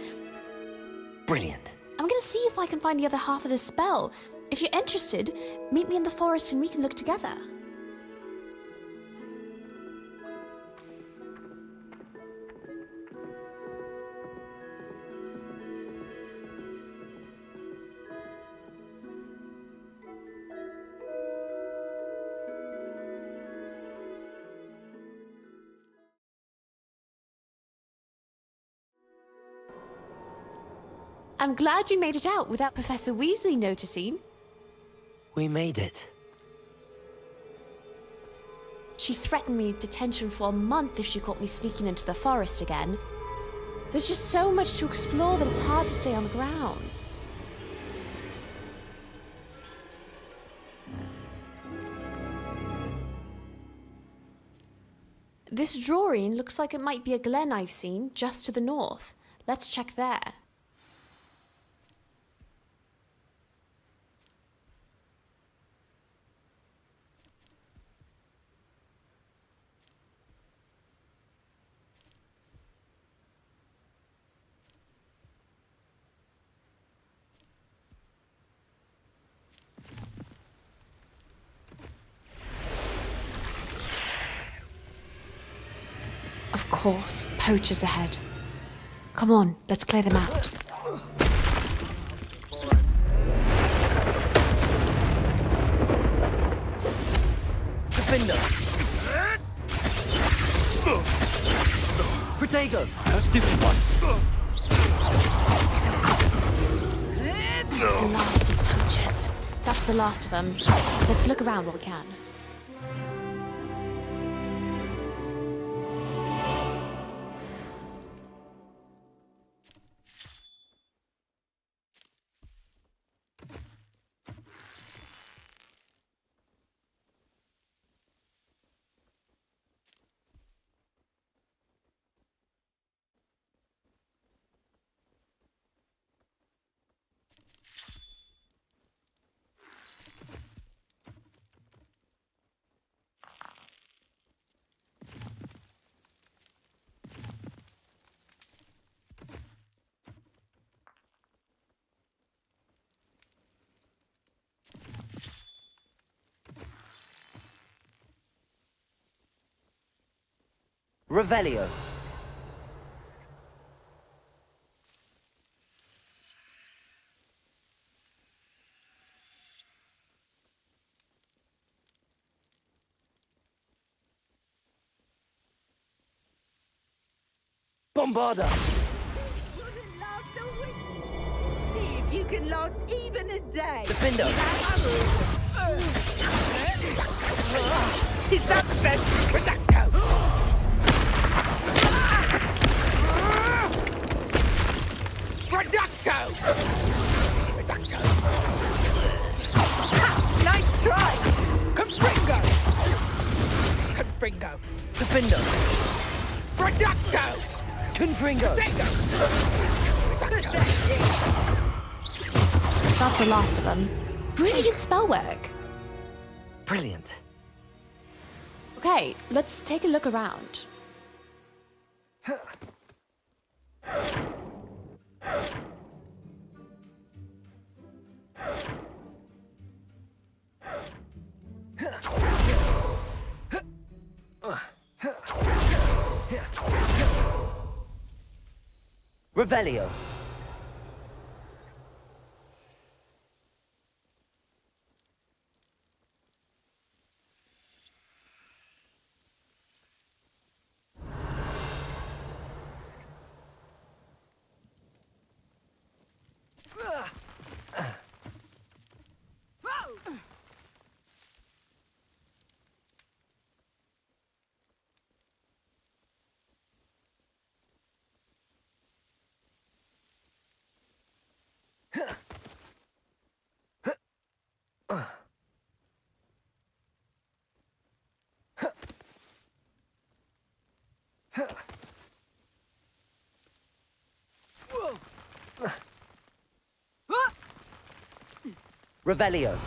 Brilliant. I'm gonna see if I can find the other half of the spell. If you're interested, meet me in the forest and we can look together. I'm glad you made it out without Professor Weasley noticing. We made it. She threatened me detention for a month if she caught me sneaking into the forest again. There's just so much to explore that it's hard to stay on the grounds. This drawing looks like it might be a glen I've seen just to the north. Let's check there. Of course, poachers ahead. Come on, let's clear them out. Defender! Protego! Stupid one! Blasted poachers. That's the last of them. Let's look around while we can. Revelio. Bombarda. See if you can last even a day. Defender. Is that the best Producto? Producto! Producto! Ha! Nice try! Confringo! Confringo! Defender. Producto! Confringo. That's the last of them. Brilliant spell work. Brilliant. Okay, let's take a look around. Revelio. Revelio.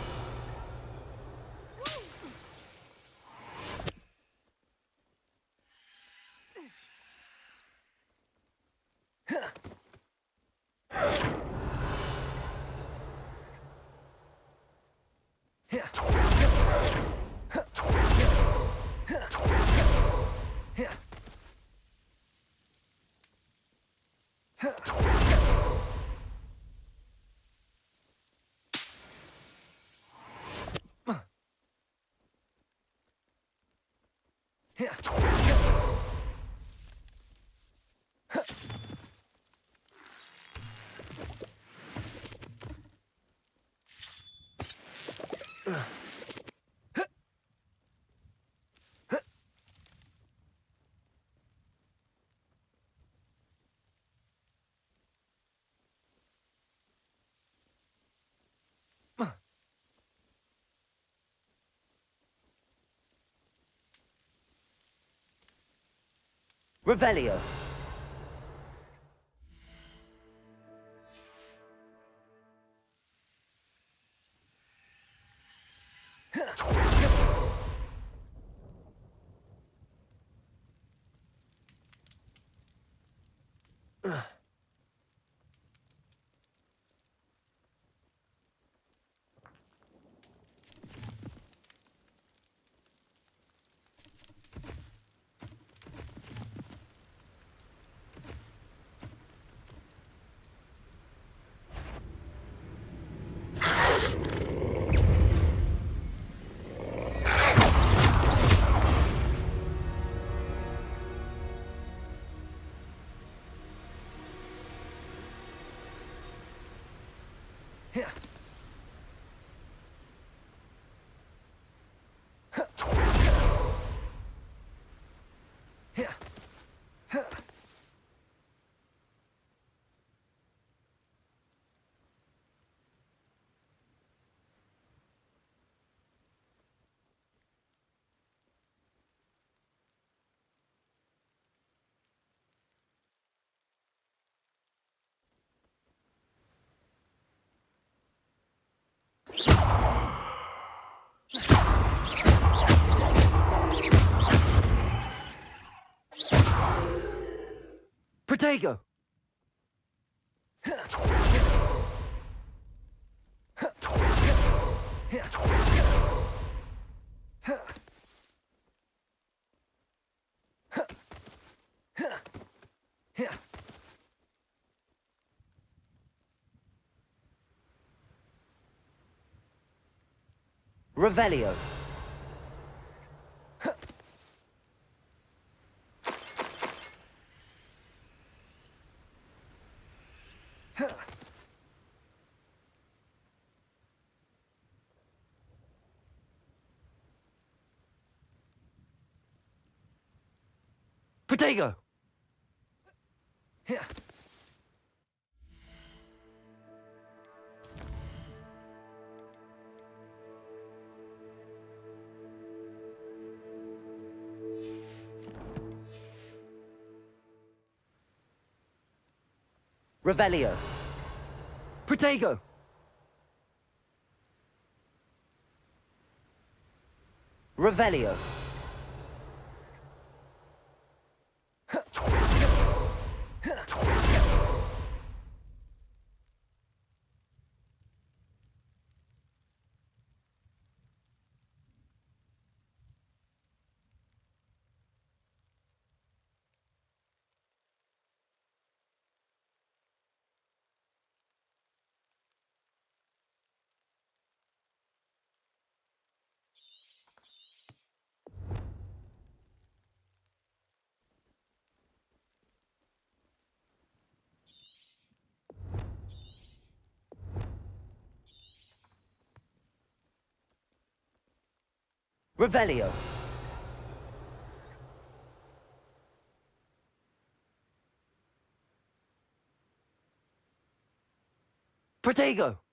Revelio. Protego! Revelio. Protego! Revelio. Protego! Revelio. Revelio. Protego!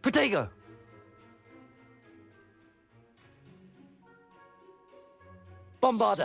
Protego! Bombarda!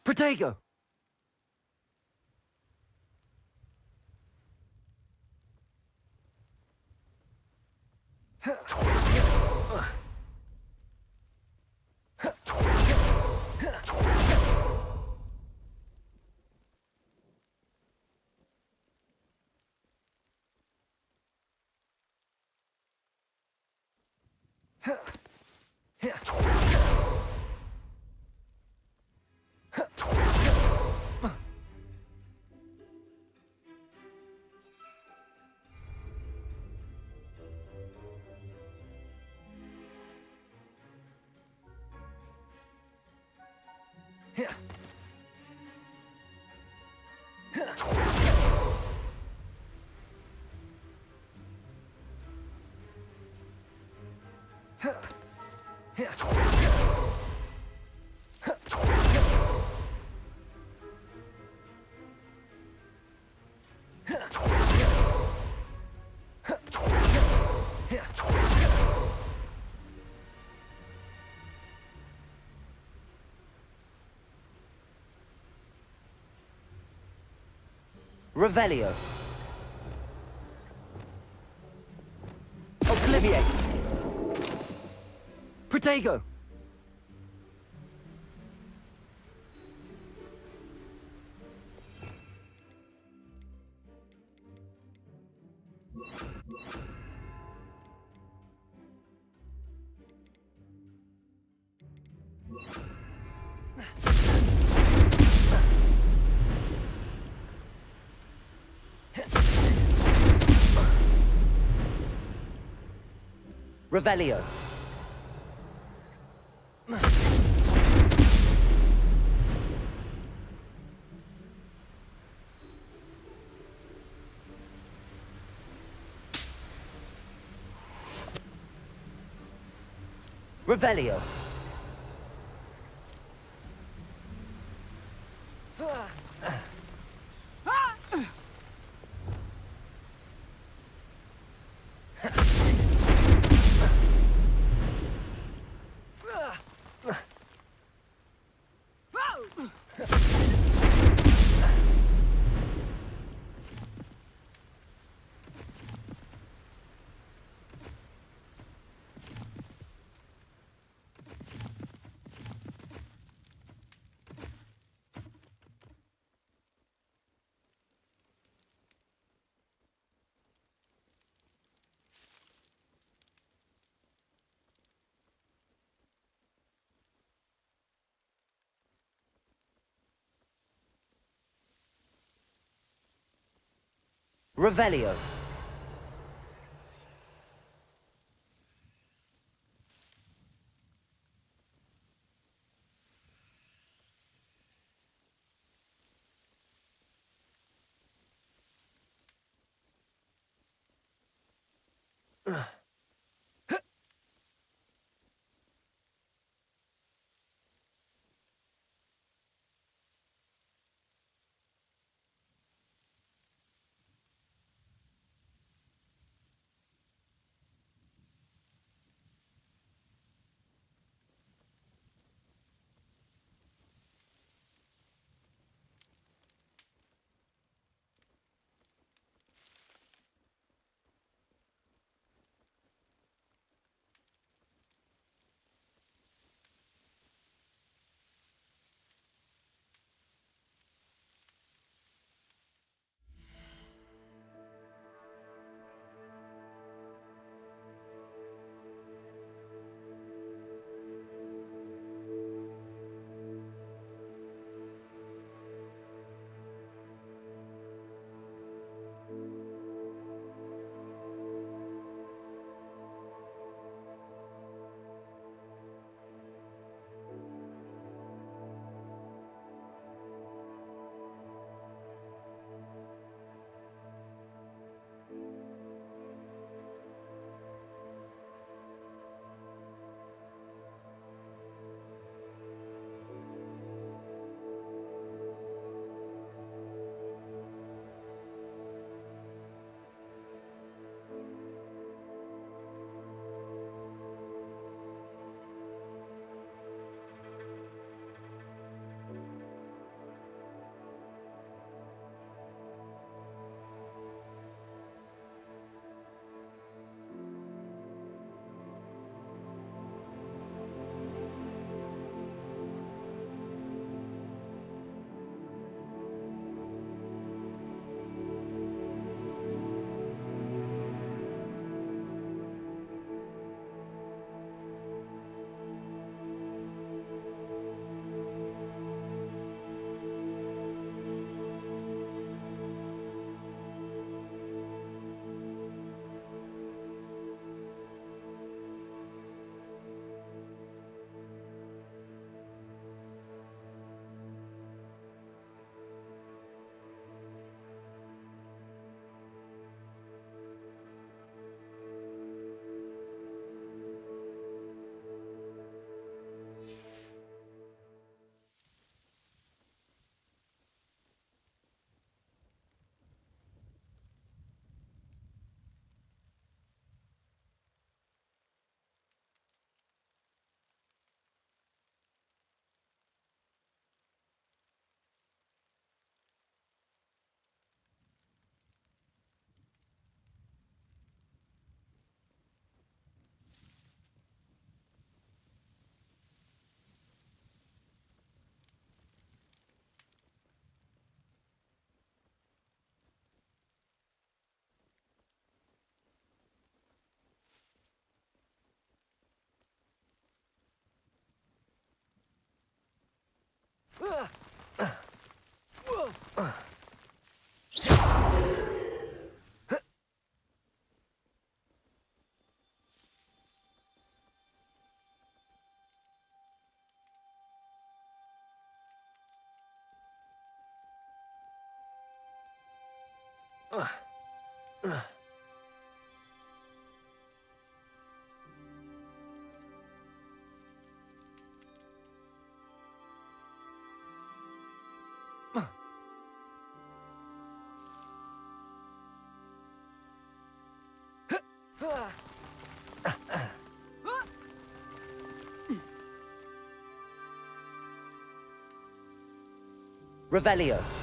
Protego! Revelio. Obliviate. Protego. Revelio. Revelio. Revelio. Revelio.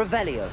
Revelio.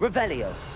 Revelio.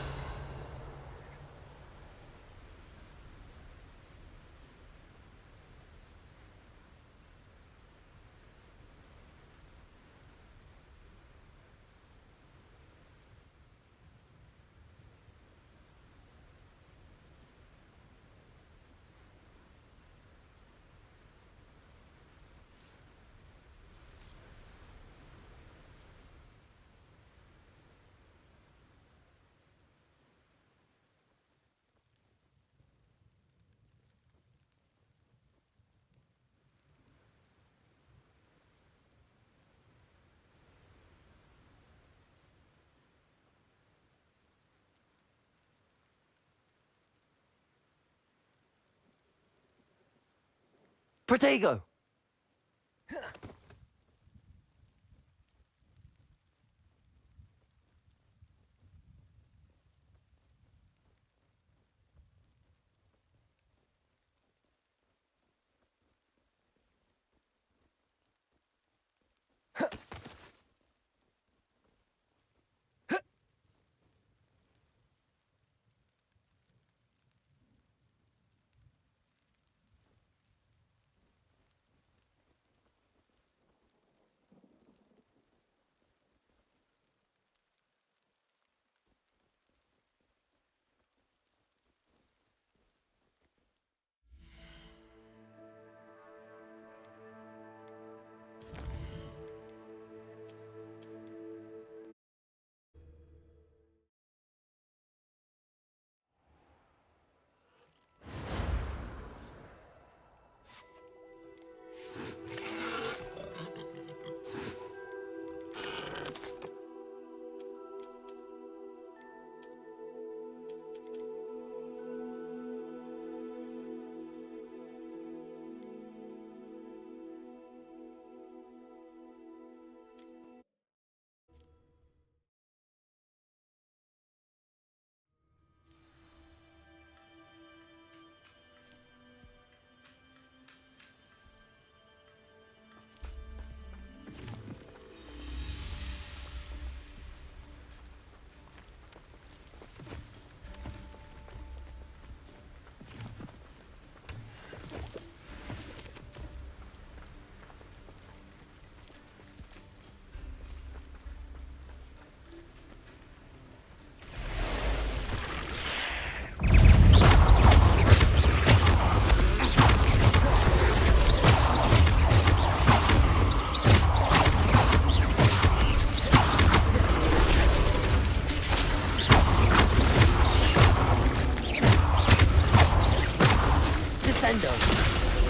Protego!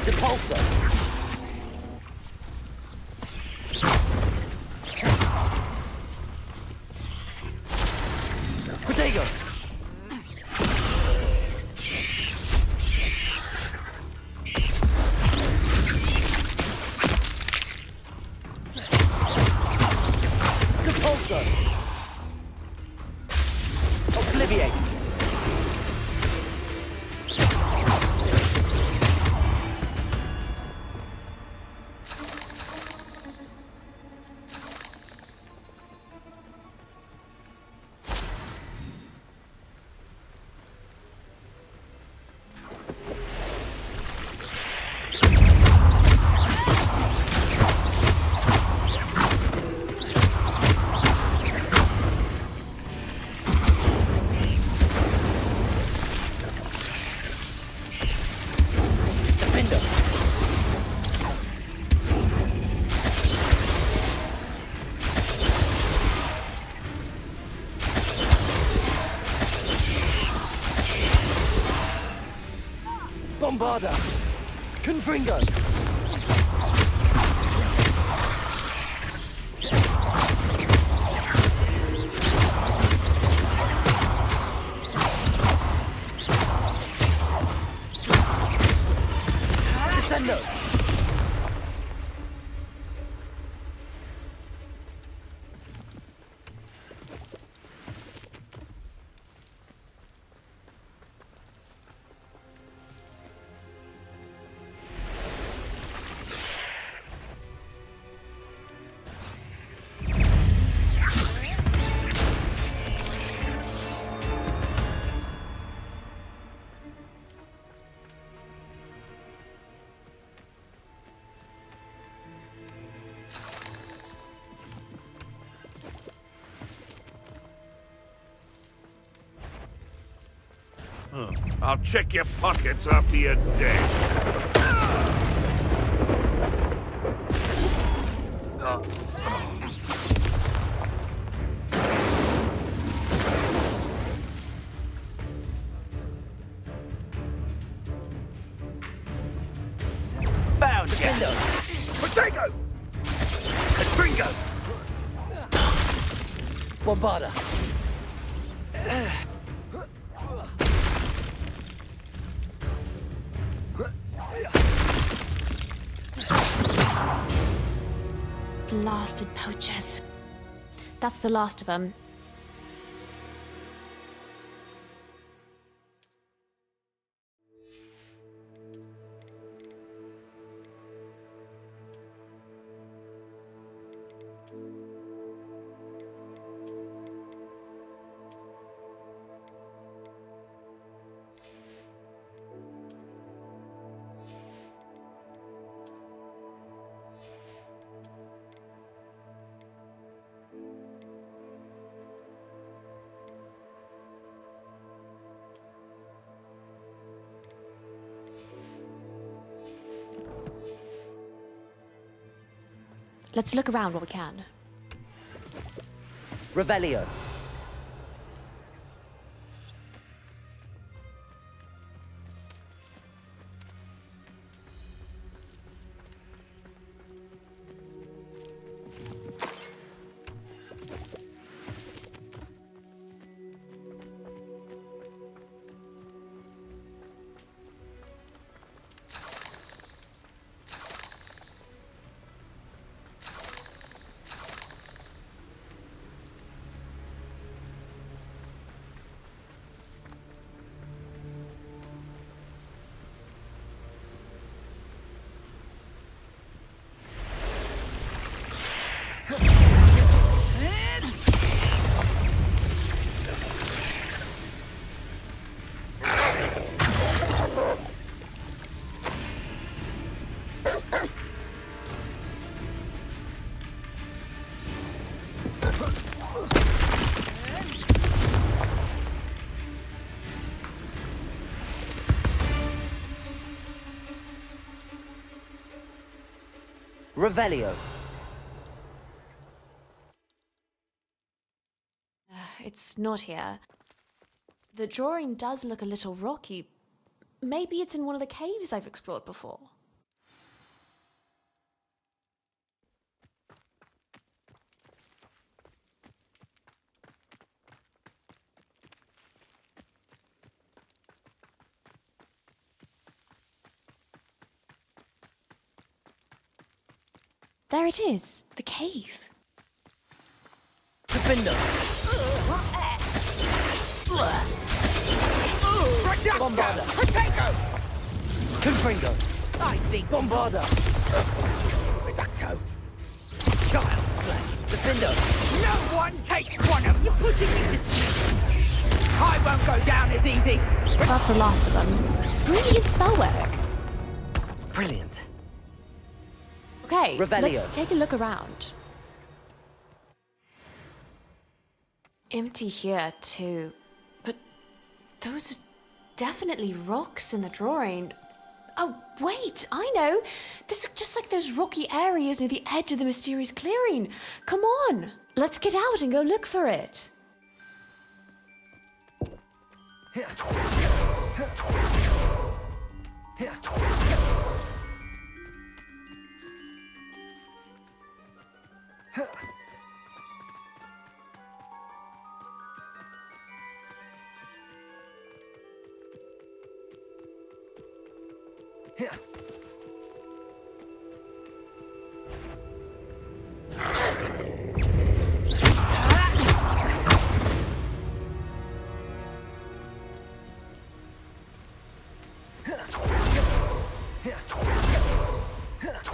Depulso! Protego! Depulso! Obliviate! Bombarda! Confringo! Descendo! I'll check your pockets after you're dead. Found! Defendo! Protego! Confringo! Bombarda! Blasted poachers. That's the last of them. Let's look around while we can. Revelio! Revelio. It's not here. The drawing does look a little rocky. Maybe it's in one of the caves I've explored before. There it is, the cave. Defender! Bombarder! Protego! Confringo! I think... Bombarder! Reducto. Child's play! Defender! No one takes one of... You're putting me to sleep. I won't go down as easy. That's the last of them. Brilliant spell work. Brilliant. Okay, Revelio. let's take a look around. Empty here, too. But those are definitely rocks in the drawing. Oh, wait, I know. This looks just like those rocky areas near the edge of the mysterious clearing. Come on, let's get out and go look for it.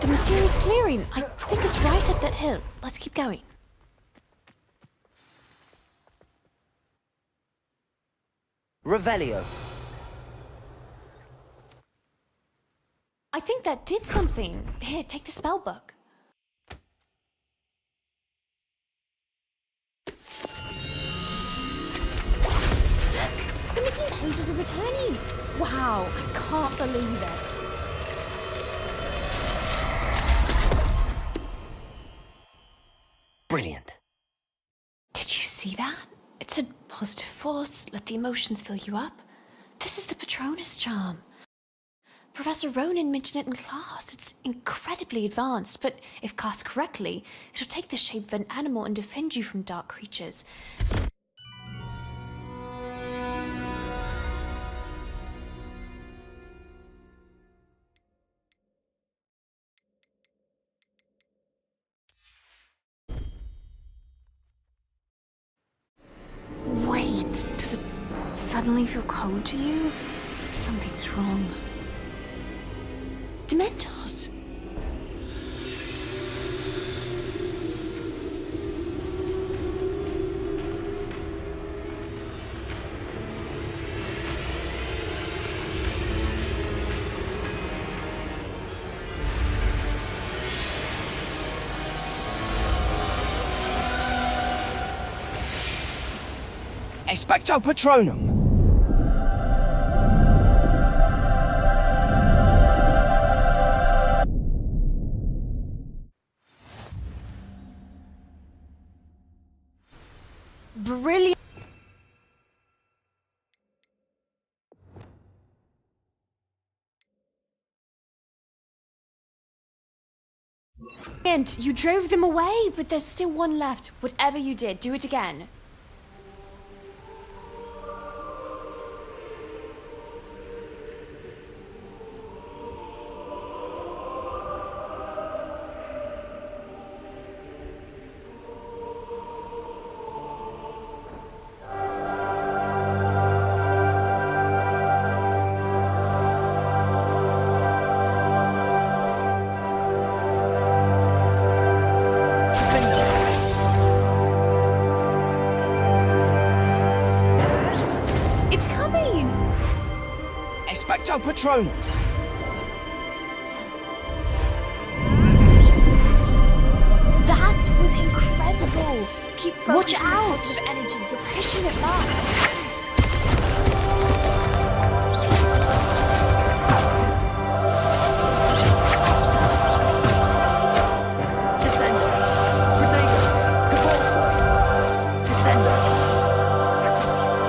The mysterious clearing. I think it's right up that hill. Let's keep going. Revelio. I think that did something. Here, take the spell book. Look! The missing pages are returning. Wow, I can't believe it. Brilliant. Did you see that? It said positive force, let the emotions fill you up. This is the Patronus charm. Professor Ronan mentioned it in class. It's incredibly advanced, but if cast correctly, it'll take the shape of an animal and defend you from dark creatures. Wait, does it suddenly feel cold to you? Something's wrong. Dementors! Expecto Patronum! Brilliant! You drove them away, but there's still one left. Whatever you did, do it again. Expecto Patronum! That was incredible! Keep Watch focusing on out. positive energy. You're pushing it back. Descendo. Protego. Capulso. Descendo.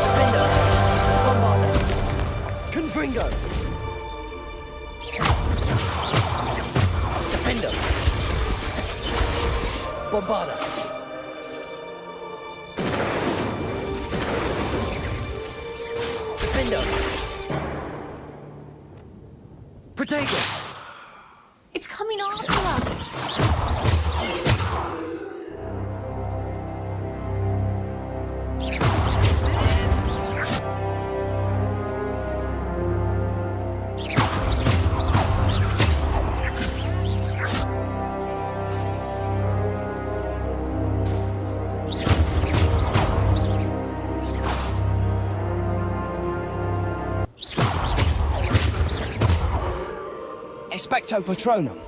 Defendo. Bombardo. Confringo. Defendo. Bombardo. Defendo. Protego. It's coming after us. Expecto Patronum.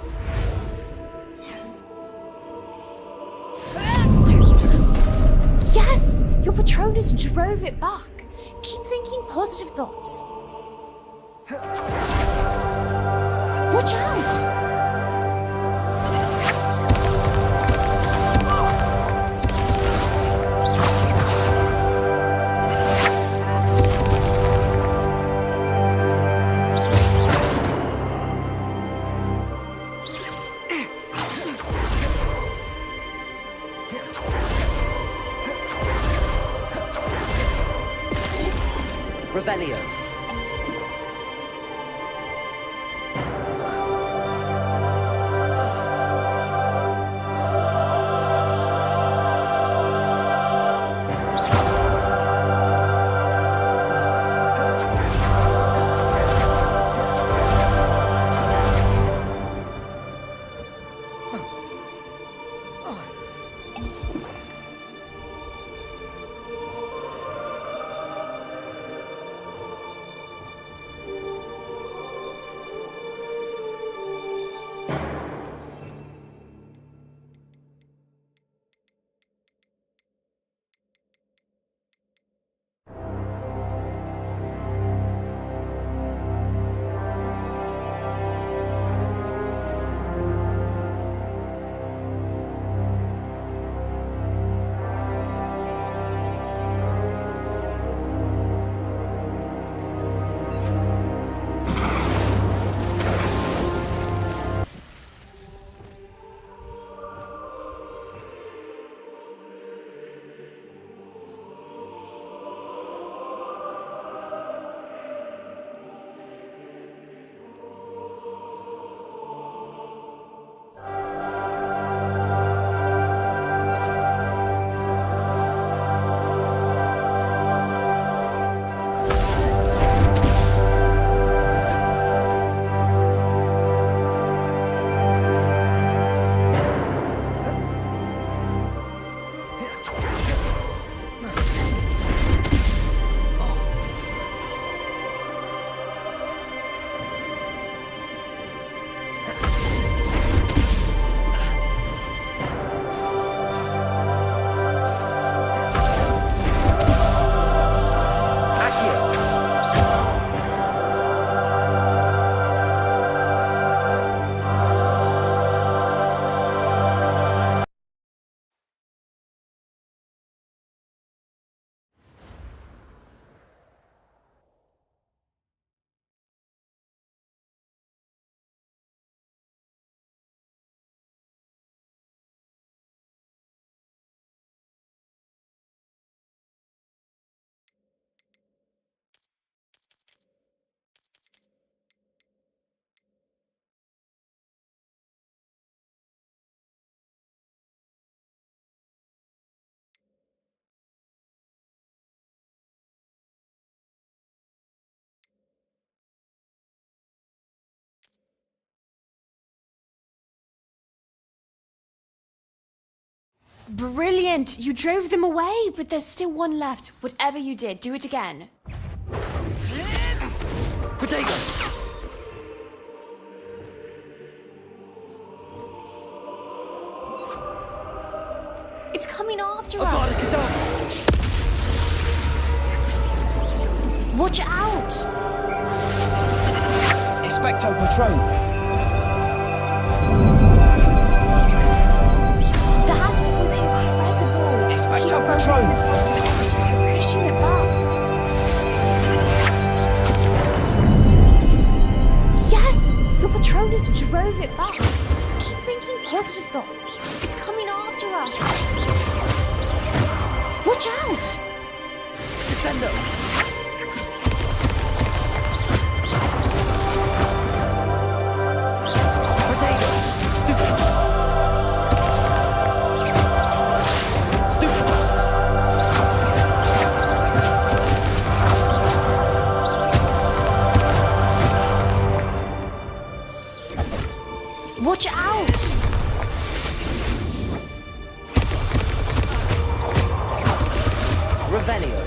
Yes! Your Patronus drove it back. Keep thinking positive thoughts. Watch out! Revelio. Brilliant! You drove them away, but there's still one left. Whatever you did, do it again. Potato! It's coming after us! Watch out! Expecto Patronum. That was incredible! Expecto Keep focusing Patronum. the positive energy and pushing it back. Yes! Your Patronus drove it back. Keep thinking positive thoughts. It's coming after us. Watch out! Descendo! Watch out! Revelio.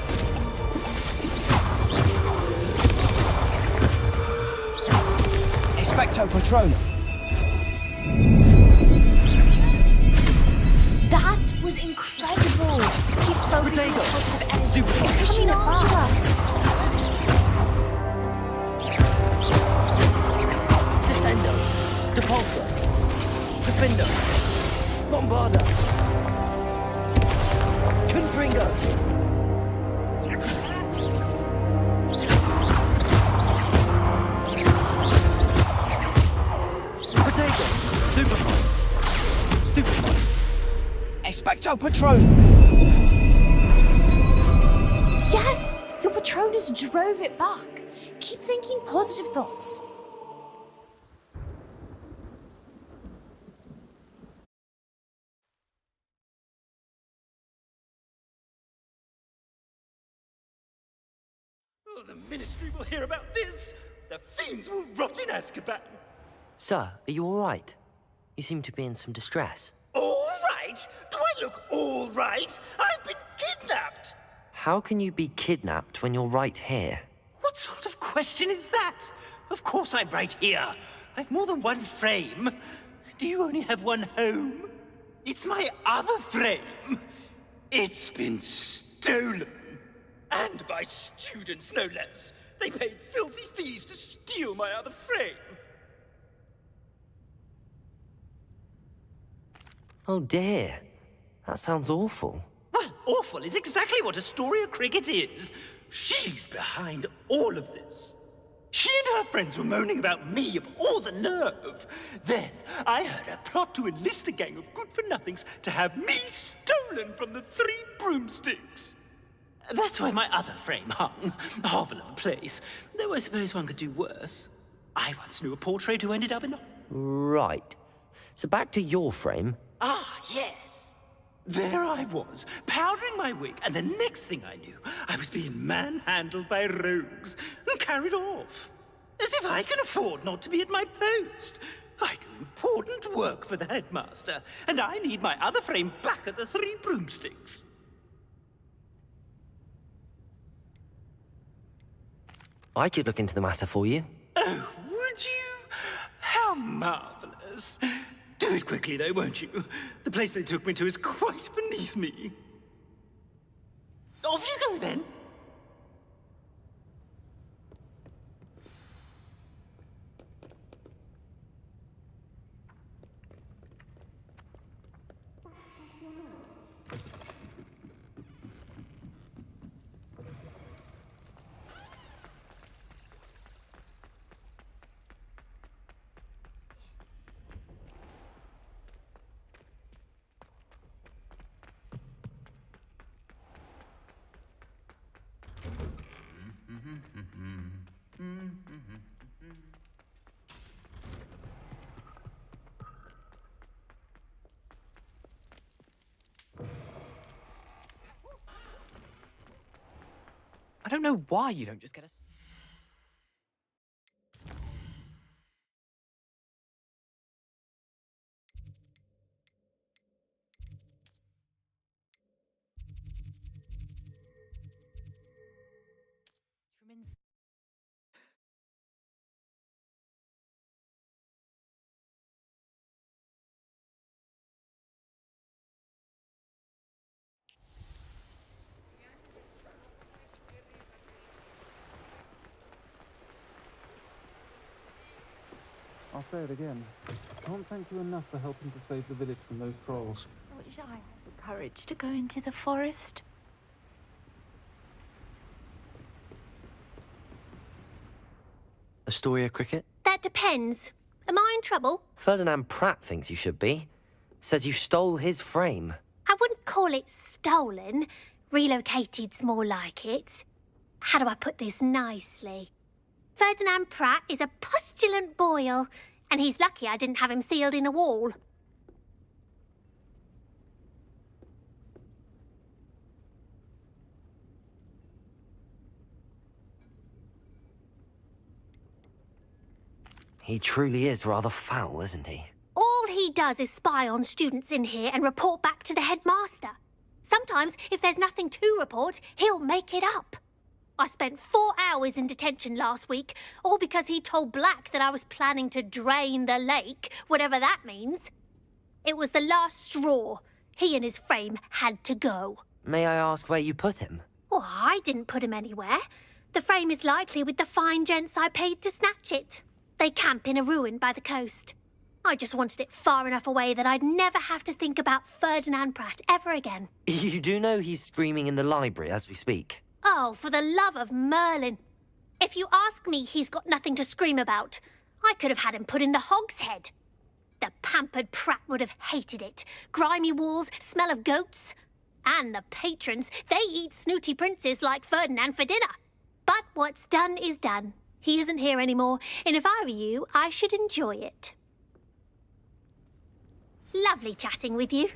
Expecto Patronum. That was incredible. Keep focusing on positive energy. It's coming after us. Descendo. Depulso. Profindo. Bombarda. Confringo. Potato. Stupefy. Stupefy. Expecto Patronum. Yes! Your Patronus drove it back. Keep thinking positive thoughts. Oh, the Ministry will hear about this. The fiends will rot in Azkaban. Sir, are you all right? You seem to be in some distress. All right? Do I look all right? I've been kidnapped. How can you be kidnapped when you're right here? What sort of question is that? Of course I'm right here. I've more than one frame. Do you only have one home? It's my other frame. It's been stolen. And by students, no less. They paid filthy thieves to steal my other frame. Oh dear. That sounds awful. Well, awful is exactly what Astoria Cricket is. She's behind all of this. She and her friends were moaning about me of all the nerve. Then I heard a plot to enlist a gang of good-for-nothings to have me stolen from the Three Broomsticks. That's where my other frame hung. A hovel of a place. Though I suppose one could do worse. I once knew a portrait who ended up in the... Right. So back to your frame. Ah, yes. There I was, powdering my wig, and the next thing I knew, I was being manhandled by rogues and carried off. As if I can afford not to be at my post. I do important work for the headmaster, and I need my other frame back at the Three Broomsticks. I could look into the matter for you. Oh, would you? How marvelous. Do it quickly, though, won't you? The place they took me to is quite beneath me. Off you go, then. I don't know why you don't just get a... I'll say it again. Can't thank you enough for helping to save the village from those trolls. Wish I had the courage to go into the forest. Astoria Cricket? That depends. Am I in trouble? Ferdinand Pratt thinks you should be. Says you stole his frame. I wouldn't call it stolen. Relocated's more like it. How do I put this nicely? Ferdinand Pratt is a postulant boil, and he's lucky I didn't have him sealed in a wall. He truly is rather foul, isn't he? All he does is spy on students in here and report back to the headmaster. Sometimes, if there's nothing to report, he'll make it up. I spent 4 hours in detention last week, all because he told Black that I was planning to drain the lake, whatever that means. It was the last straw. He and his frame had to go. May I ask where you put him? Well, I didn't put him anywhere. The frame is likely with the fine gents I paid to snatch it. They camp in a ruin by the coast. I just wanted it far enough away that I'd never have to think about Ferdinand Pratt ever again. You do know he's screaming in the library as we speak. Oh, for the love of Merlin. If you ask me, he's got nothing to scream about. I could have had him put in the hogshead. The pampered Pratt would have hated it. Grimy walls, smell of goats. And the patrons, they eat snooty princes like Ferdinand for dinner. But what's done is done. He isn't here anymore, and if I were you, I should enjoy it. Lovely chatting with you.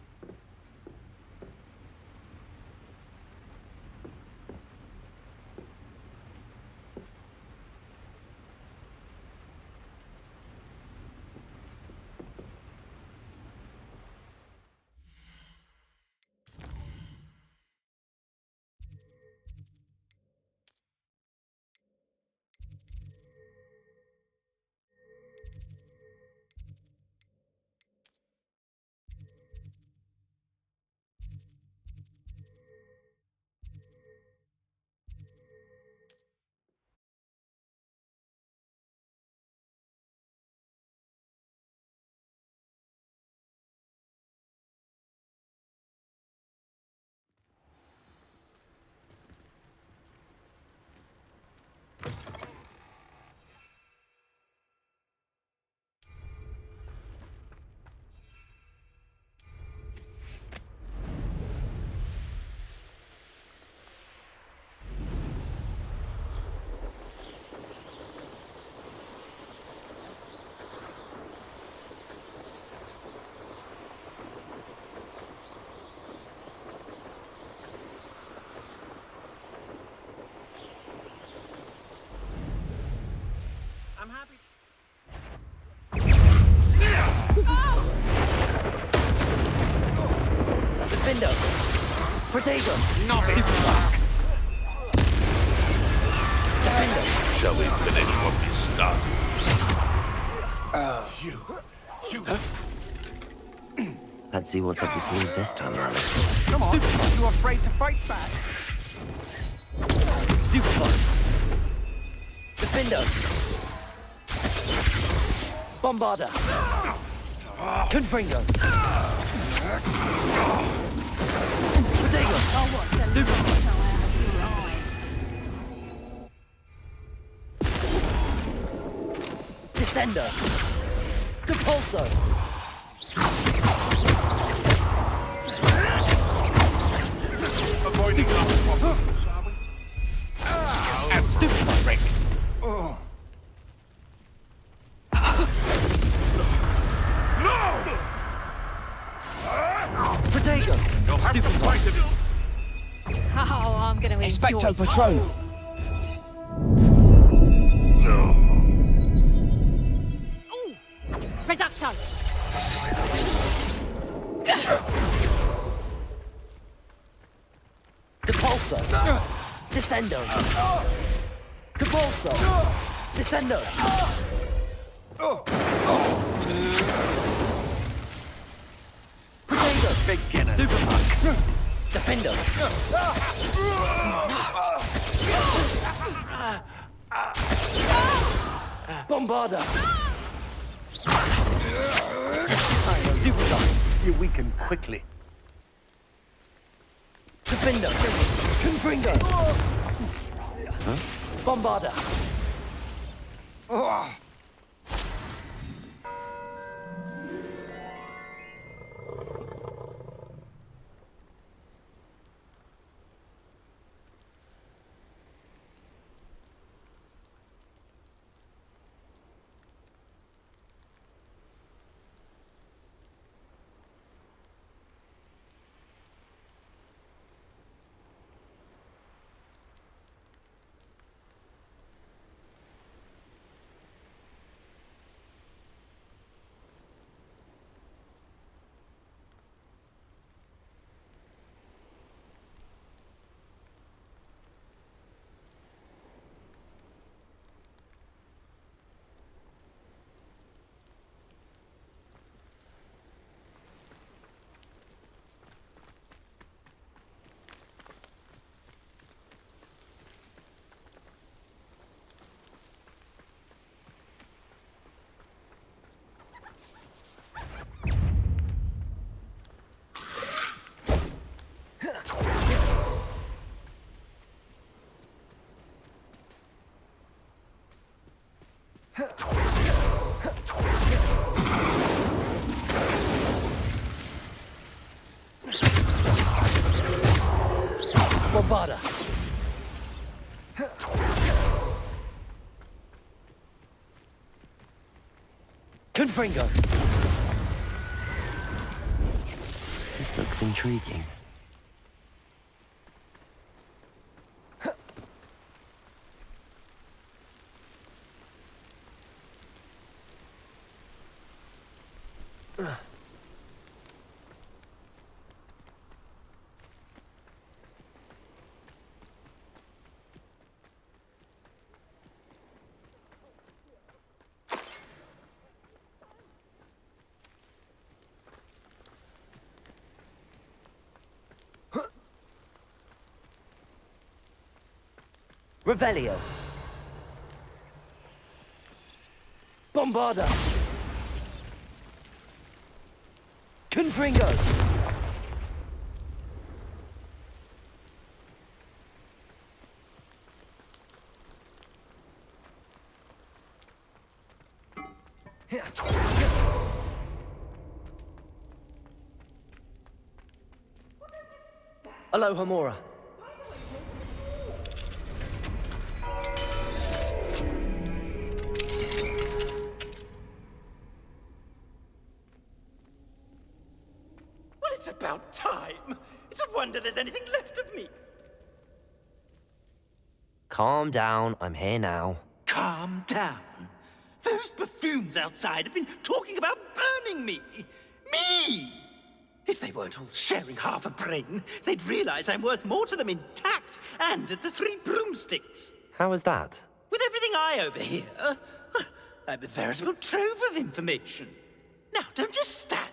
I'm happy. Defender! Protego! Nasty fuck! Defender! Shall we finish what we started? Let's see what's up your sleeve this time around. Come on, are you afraid to fight back? Stupid fuck! Defender! Bombarder! Confringo! Protego! Stupid fuck! Descender! Depulso! Avoiding our problems, are we? Stupid fuck! Protego! Stupid fuck! Oh, I'm going to enjoy Expecto Patronum. Reducto. Depulso! Descendo! Depulso! Descendo! Protego! Big Guinness. Stupid fuck! Defender! Bombarder! Stupid fuck! You weaken quickly. Defender! Confringo! Bombarder! Bombarda! Confringo! This looks intriguing. Revelio. Bombarda. Confringo. Aloha Mora. It's about time. It's a wonder there's anything left of me. Calm down, I'm here now. Calm down. Those buffoons outside have been talking about burning me. Me! If they weren't all sharing half a brain, they'd realize I'm worth more to them intact and at the Three Broomsticks. How was that? With everything I overhear, I'm a veritable trove of information. Now, don't just stand.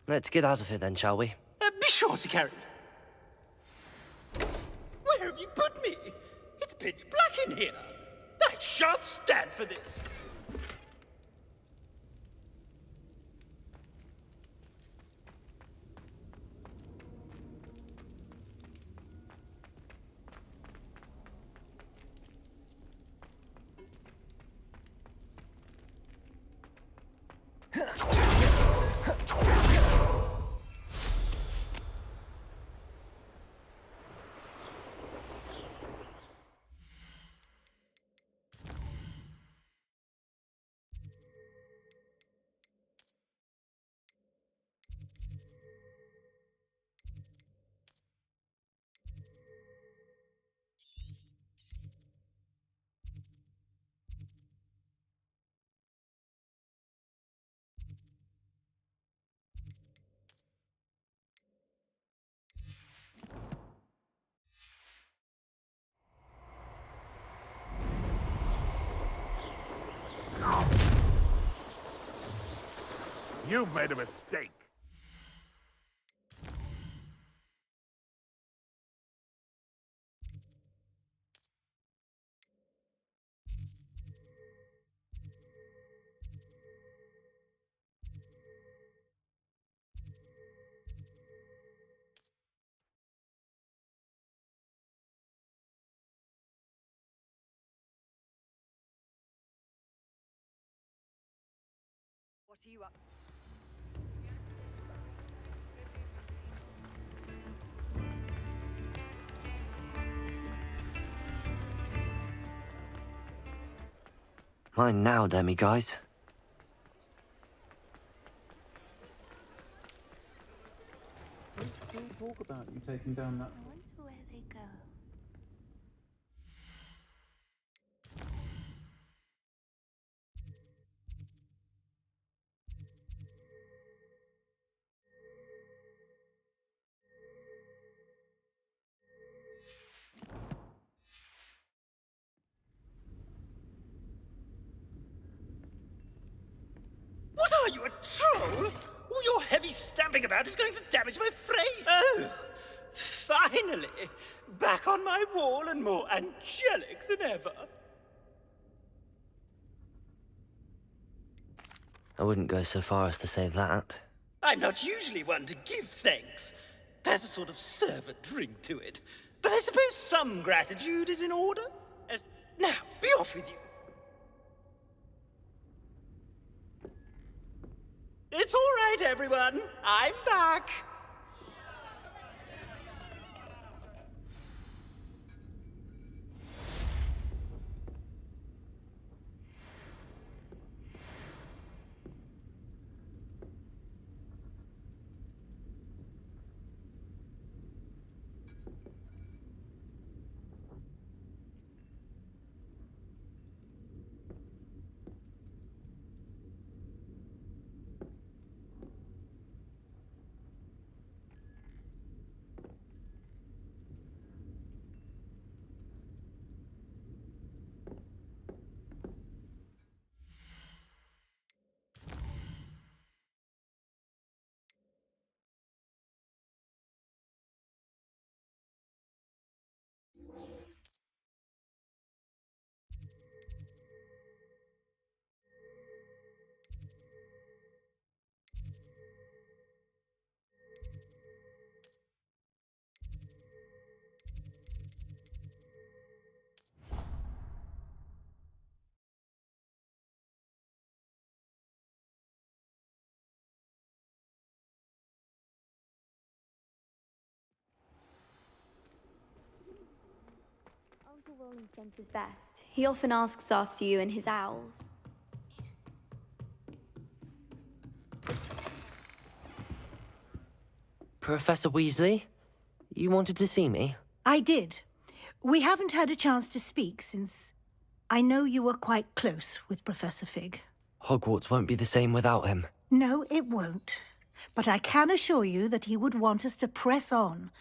Let's get out of here then, shall we? Be sure to carry me. Where have you put me? It's pitch black in here. I shan't stand for this. You've made a mistake. What are you up? Mine now, demi-guys. Don't talk about you taking down that. I wonder where they go. What are you, a troll? All your heavy stamping about is going to damage my frame. Oh, finally, back on my wall and more angelic than ever. I wouldn't go so far as to say that. I'm not usually one to give thanks. There's a sort of servant ring to it. But I suppose some gratitude is in order. Now, be off with you. It's all right, everyone. I'm back. Uncle Roland sends his best. He often asks after you and his owls. Professor Weasley? You wanted to see me? I did. We haven't had a chance to speak since I know you were quite close with Professor Fig. Hogwarts won't be the same without him. No, it won't. But I can assure you that he would want us to press on,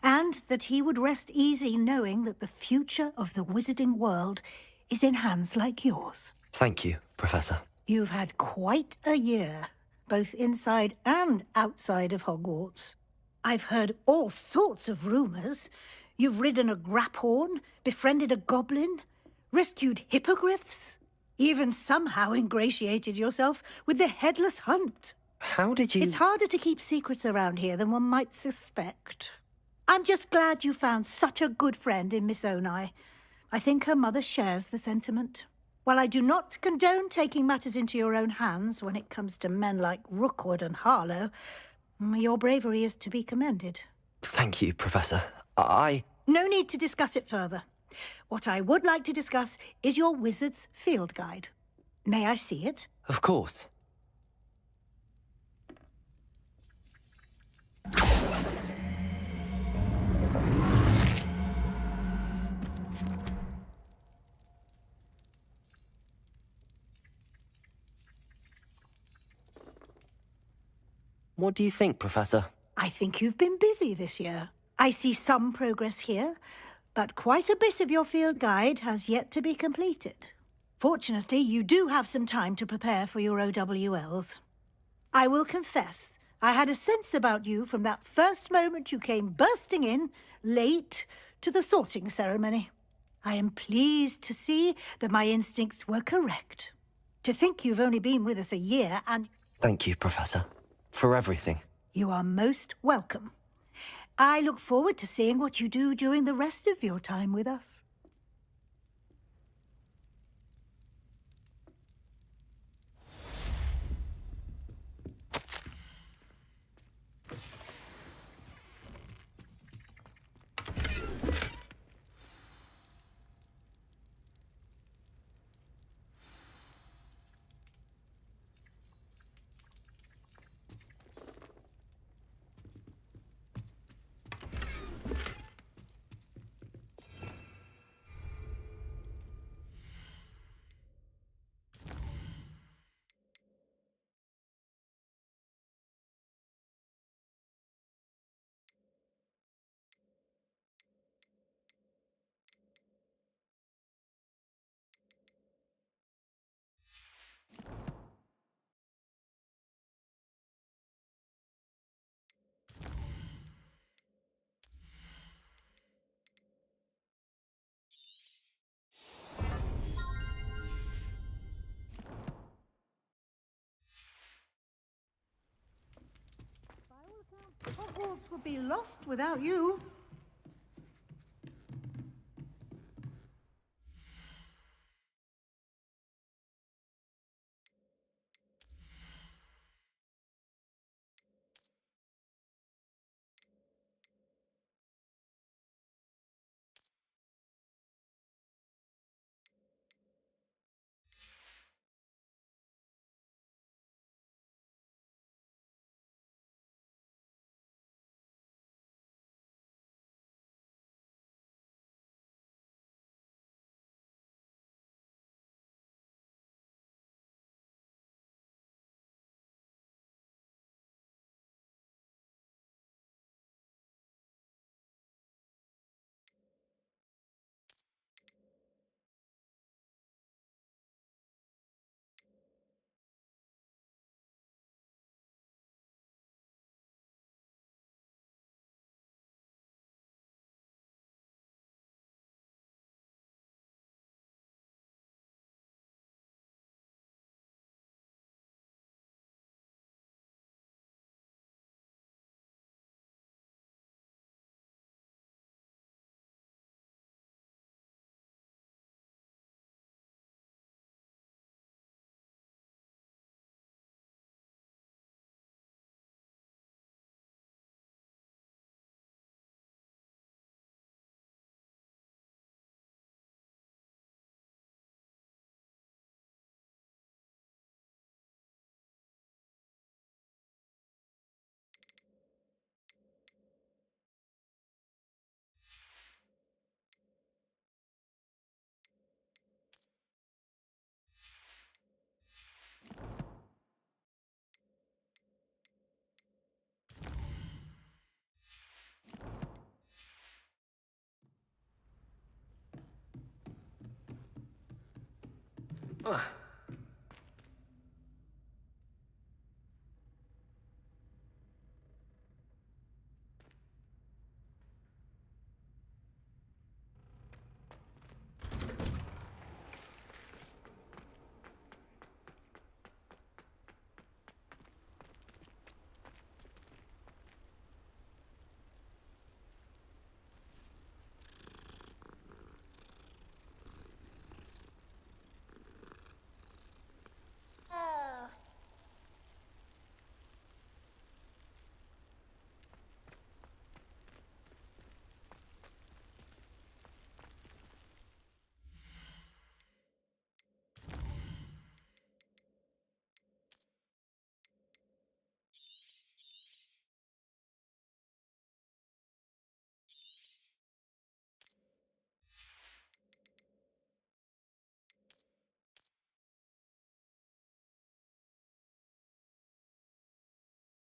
and that he would rest easy knowing that the future of the wizarding world is in hands like yours. Thank you, Professor. You've had quite a year, both inside and outside of Hogwarts. I've heard all sorts of rumours. You've ridden a graphorn, befriended a goblin, rescued hippogriffs, even somehow ingratiated yourself with the Headless Hunt. How did you... It's harder to keep secrets around here than one might suspect. I'm just glad you found such a good friend in Miss Onai. I think her mother shares the sentiment. While I do not condone taking matters into your own hands when it comes to men like Rookwood and Harlow, your bravery is to be commended. Thank you, Professor. No need to discuss it further. What I would like to discuss is your wizard's field guide. May I see it? Of course. What do you think, Professor? I think you've been busy this year. I see some progress here, but quite a bit of your field guide has yet to be completed. Fortunately, you do have some time to prepare for your OWLs. I will confess, I had a sense about you from that first moment you came bursting in, late, to the sorting ceremony. I am pleased to see that my instincts were correct. To think you've only been with us a year and... Thank you, Professor, for everything. You are most welcome. I look forward to seeing what you do during the rest of your time with us. Hogwarts would be lost without you. Ugh.